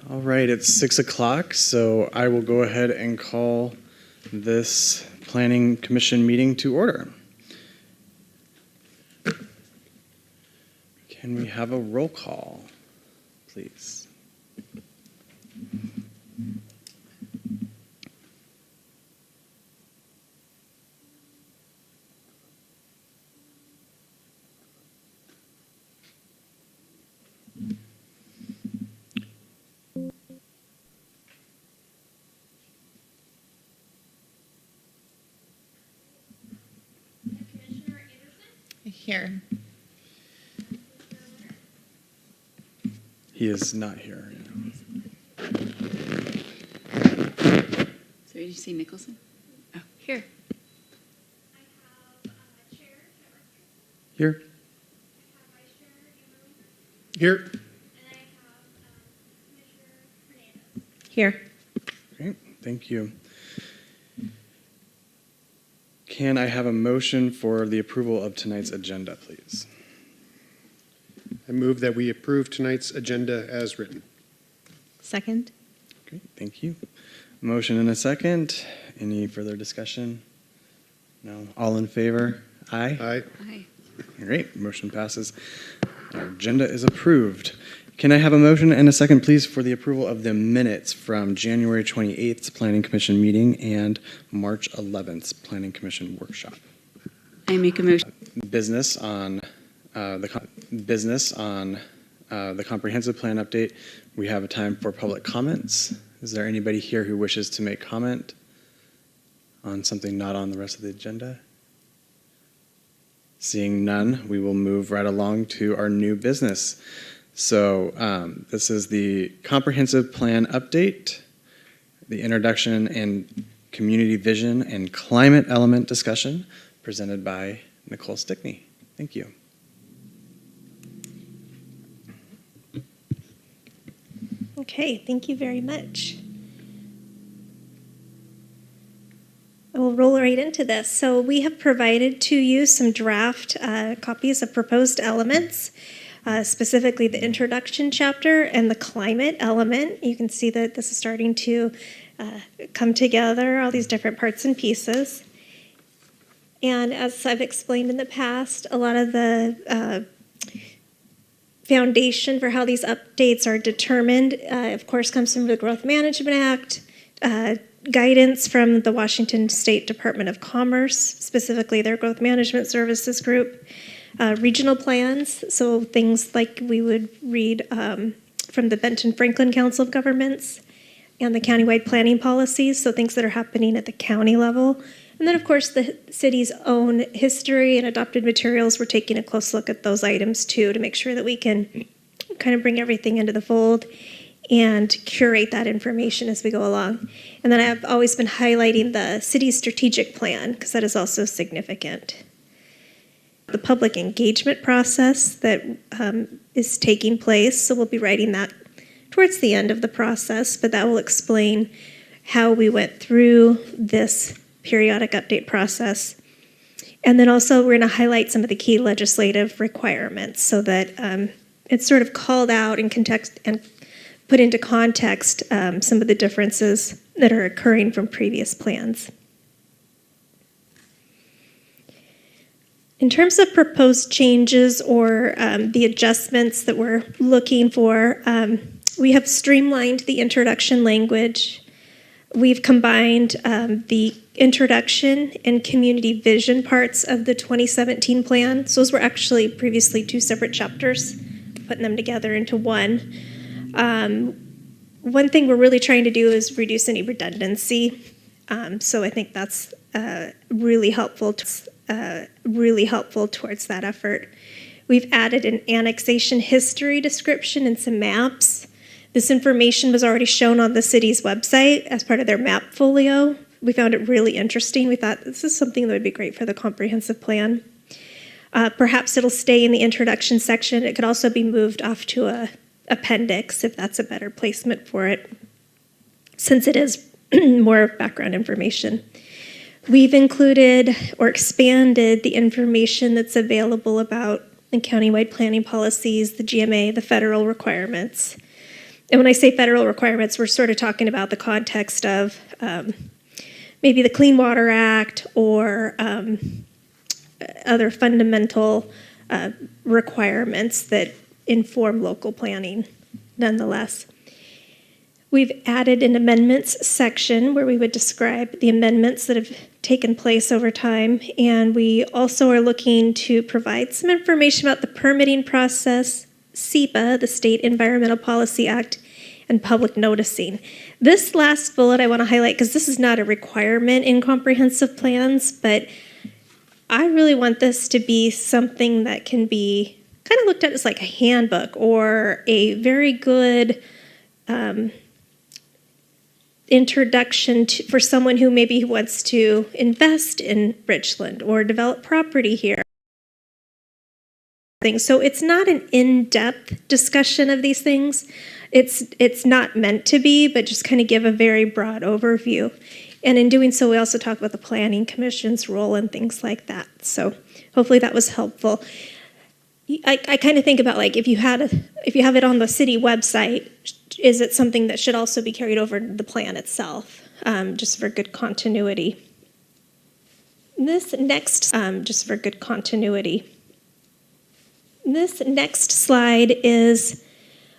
All right, it's 6 o'clock, so I will go ahead and call this Planning Commission meeting to order. Can we have a roll call, please? Here. He is not here. So did you see Nicholson? Oh, here. Here. Here. Here. Great, thank you. Can I have a motion for the approval of tonight's agenda, please? I move that we approve tonight's agenda as written. Second. Okay, thank you. Motion and a second. Any further discussion? No. All in favor? Aye? Aye. Aye. Great, motion passes. Our agenda is approved. Can I have a motion and a second, please, for the approval of the minutes from January 28th Planning Commission meeting and March 11th Planning Commission workshop? I make a motion. Business on the comprehensive plan update. We have a time for public comments. Is there anybody here who wishes to make comment on something not on the rest of the agenda? Seeing none, we will move right along to our new business. So this is the comprehensive plan update, the introduction and community vision and climate element discussion presented by Nicole Stickney. Thank you. Okay, thank you very much. I will roll right into this. So we have provided to you some draft copies of proposed elements. Specifically the introduction chapter and the climate element. You can see that this is starting to come together, all these different parts and pieces. And as I've explained in the past, a lot of the foundation for how these updates are determined, of course, comes from the Growth Management Act, guidance from the Washington State Department of Commerce, specifically their Growth Management Services group. Regional plans, so things like we would read from the Benton-Franklin Council of Governments and the countywide planning policies, so things that are happening at the county level. And then, of course, the city's own history and adopted materials, we're taking a close look at those items, too, to make sure that we can kind of bring everything into the fold and curate that information as we go along. And then I've always been highlighting the city's strategic plan, because that is also significant. The public engagement process that is taking place, so we'll be writing that towards the end of the process, but that will explain how we went through this periodic update process. And then also we're going to highlight some of the key legislative requirements so that it's sort of called out in context and put into context some of the differences that are occurring from previous plans. In terms of proposed changes or the adjustments that we're looking for, we have streamlined the introduction language. We've combined the introduction and community vision parts of the 2017 plan. So those were actually previously two separate chapters, putting them together into one. One thing we're really trying to do is reduce any redundancy. So I think that's really helpful towards that effort. We've added an annexation history description and some maps. This information was already shown on the city's website as part of their map folio. We found it really interesting. We thought this is something that would be great for the comprehensive plan. Perhaps it'll stay in the introduction section. It could also be moved off to a appendix if that's a better placement for it, since it is more background information. We've included or expanded the information that's available about the countywide planning policies, the GMA, the federal requirements. And when I say federal requirements, we're sort of talking about the context of maybe the Clean Water Act or other fundamental requirements that inform local planning nonetheless. We've added an amendments section where we would describe the amendments that have taken place over time, and we also are looking to provide some information about the permitting process, SEPA, the State Environmental Policy Act, and public noticing. This last bullet I want to highlight because this is not a requirement in comprehensive plans, but I really want this to be something that can be kind of looked at as like a handbook or a very good introduction for someone who maybe wants to invest in Richland or develop property here. So it's not an in-depth discussion of these things. It's not meant to be, but just kind of give a very broad overview. And in doing so, we also talk about the Planning Commission's role and things like that. So hopefully that was helpful. I kind of think about like if you have it on the city website, is it something that should also be carried over to the plan itself, just for good continuity? This next slide is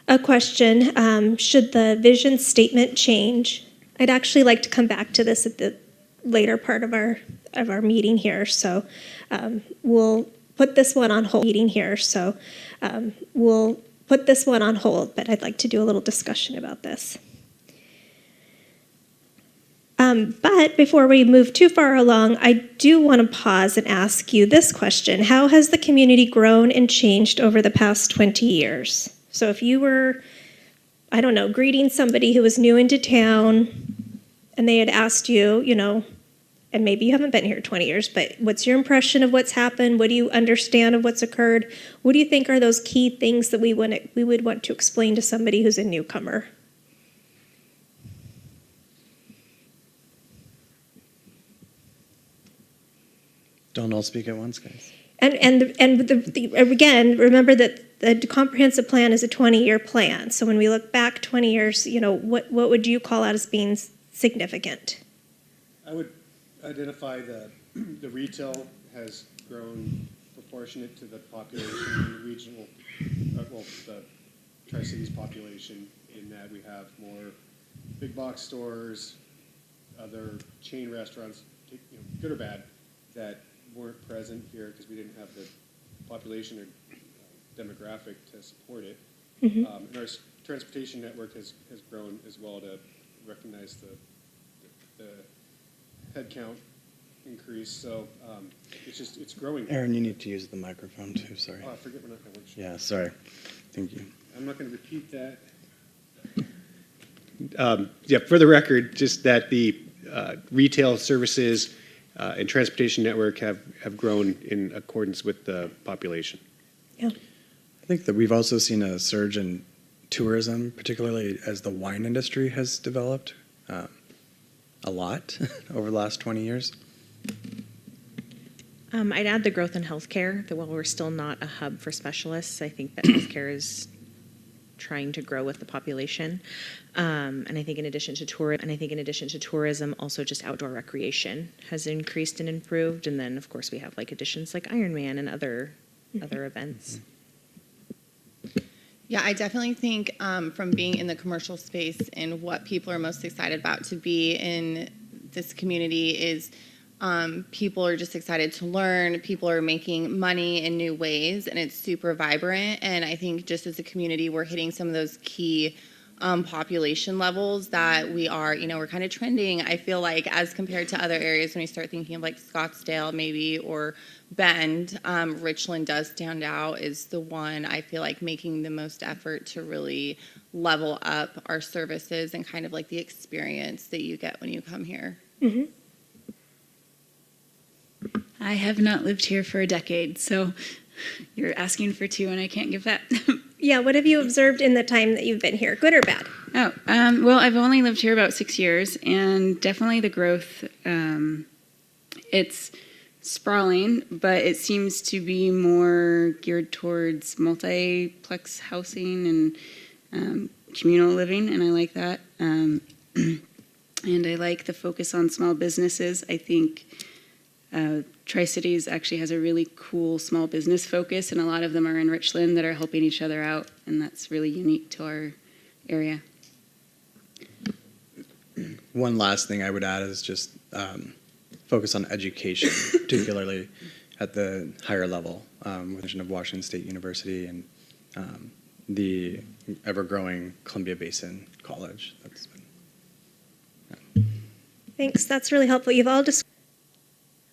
a question, should the vision statement change? I'd actually like to come back to this at the later part of our meeting here, so we'll put this one on hold. But I'd like to do a little discussion about this. But before we move too far along, I do want to pause and ask you this question. How has the community grown and changed over the past 20 years? So if you were, I don't know, greeting somebody who was new into town and they had asked you, and maybe you haven't been here 20 years, but what's your impression of what's happened? What do you understand of what's occurred? What do you think are those key things that we would want to explain to somebody who's a newcomer? Don't all speak at once, guys. And again, remember that the comprehensive plan is a 20-year plan. So when we look back 20 years, what would you call out as being significant? I would identify the retail has grown proportionate to the population, the regional, the Tri-Cities population, in that we have more big box stores, other chain restaurants, good or bad, that weren't present here because we didn't have the population or demographic to support it. And our transportation network has grown as well to recognize the headcount increase. So it's growing. Aaron, you need to use the microphone too. Sorry. Oh, I forget we're not going to work. Yeah, sorry. Thank you. I'm not going to repeat that. For the record, just that the retail services and transportation network have grown in accordance with the population. Yeah. I think that we've also seen a surge in tourism, particularly as the wine industry has developed a lot over the last 20 years. I'd add the growth in healthcare, that while we're still not a hub for specialists, I think that healthcare is trying to grow with the population. And I think in addition to tourism, also just outdoor recreation has increased and improved. And then of course we have like additions like Ironman and other events. Yeah, I definitely think from being in the commercial space and what people are most excited about to be in this community is people are just excited to learn. People are making money in new ways, and it's super vibrant. And I think just as a community, we're hitting some of those key population levels that we are, we're kind of trending, I feel like, as compared to other areas when we start thinking of like Scottsdale maybe or Bend. Richland does stand out as the one I feel like making the most effort to really level up our services and kind of like the experience that you get when you come here. Mm-hmm. I have not lived here for a decade, so you're asking for two and I can't give that. Yeah, what have you observed in the time that you've been here, good or bad? Oh, well, I've only lived here about 6 years, and definitely the growth, it's sprawling, but it seems to be more geared towards multiplex housing and communal living, and I like that. And I like the focus on small businesses. I think Tri-Cities actually has a really cool small business focus, and a lot of them are in Richland that are helping each other out, and that's really unique to our area. One last thing I would add is just focus on education, particularly at the higher level, with the vision of Washington State University and the ever-growing Columbia Basin College. That's been, Thanks, that's really helpful. You've all just.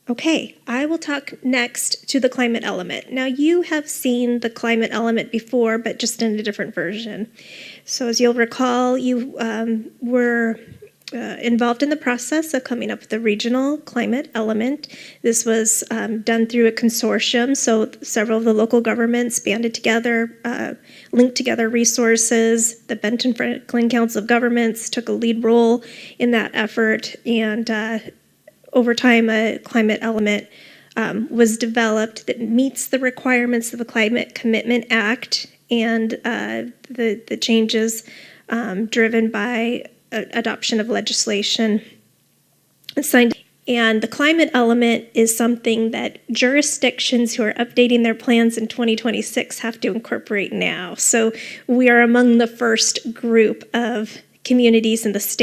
Okay, I will talk next to the climate element. Now, you have seen the climate element before, but just in a different version. So as you'll recall, you were involved in the process of coming up with the regional climate element. This was done through a consortium, so several of the local governments banded together, linked together resources. The Benton Franklin Council of Governments took a lead role in that effort, and over time, a climate element was developed that meets the requirements of the Climate Commitment Act and the changes driven by adoption of legislation signed. And the climate element is something that jurisdictions who are updating their plans in 2026 have to incorporate now. So we are among the first group of communities in the state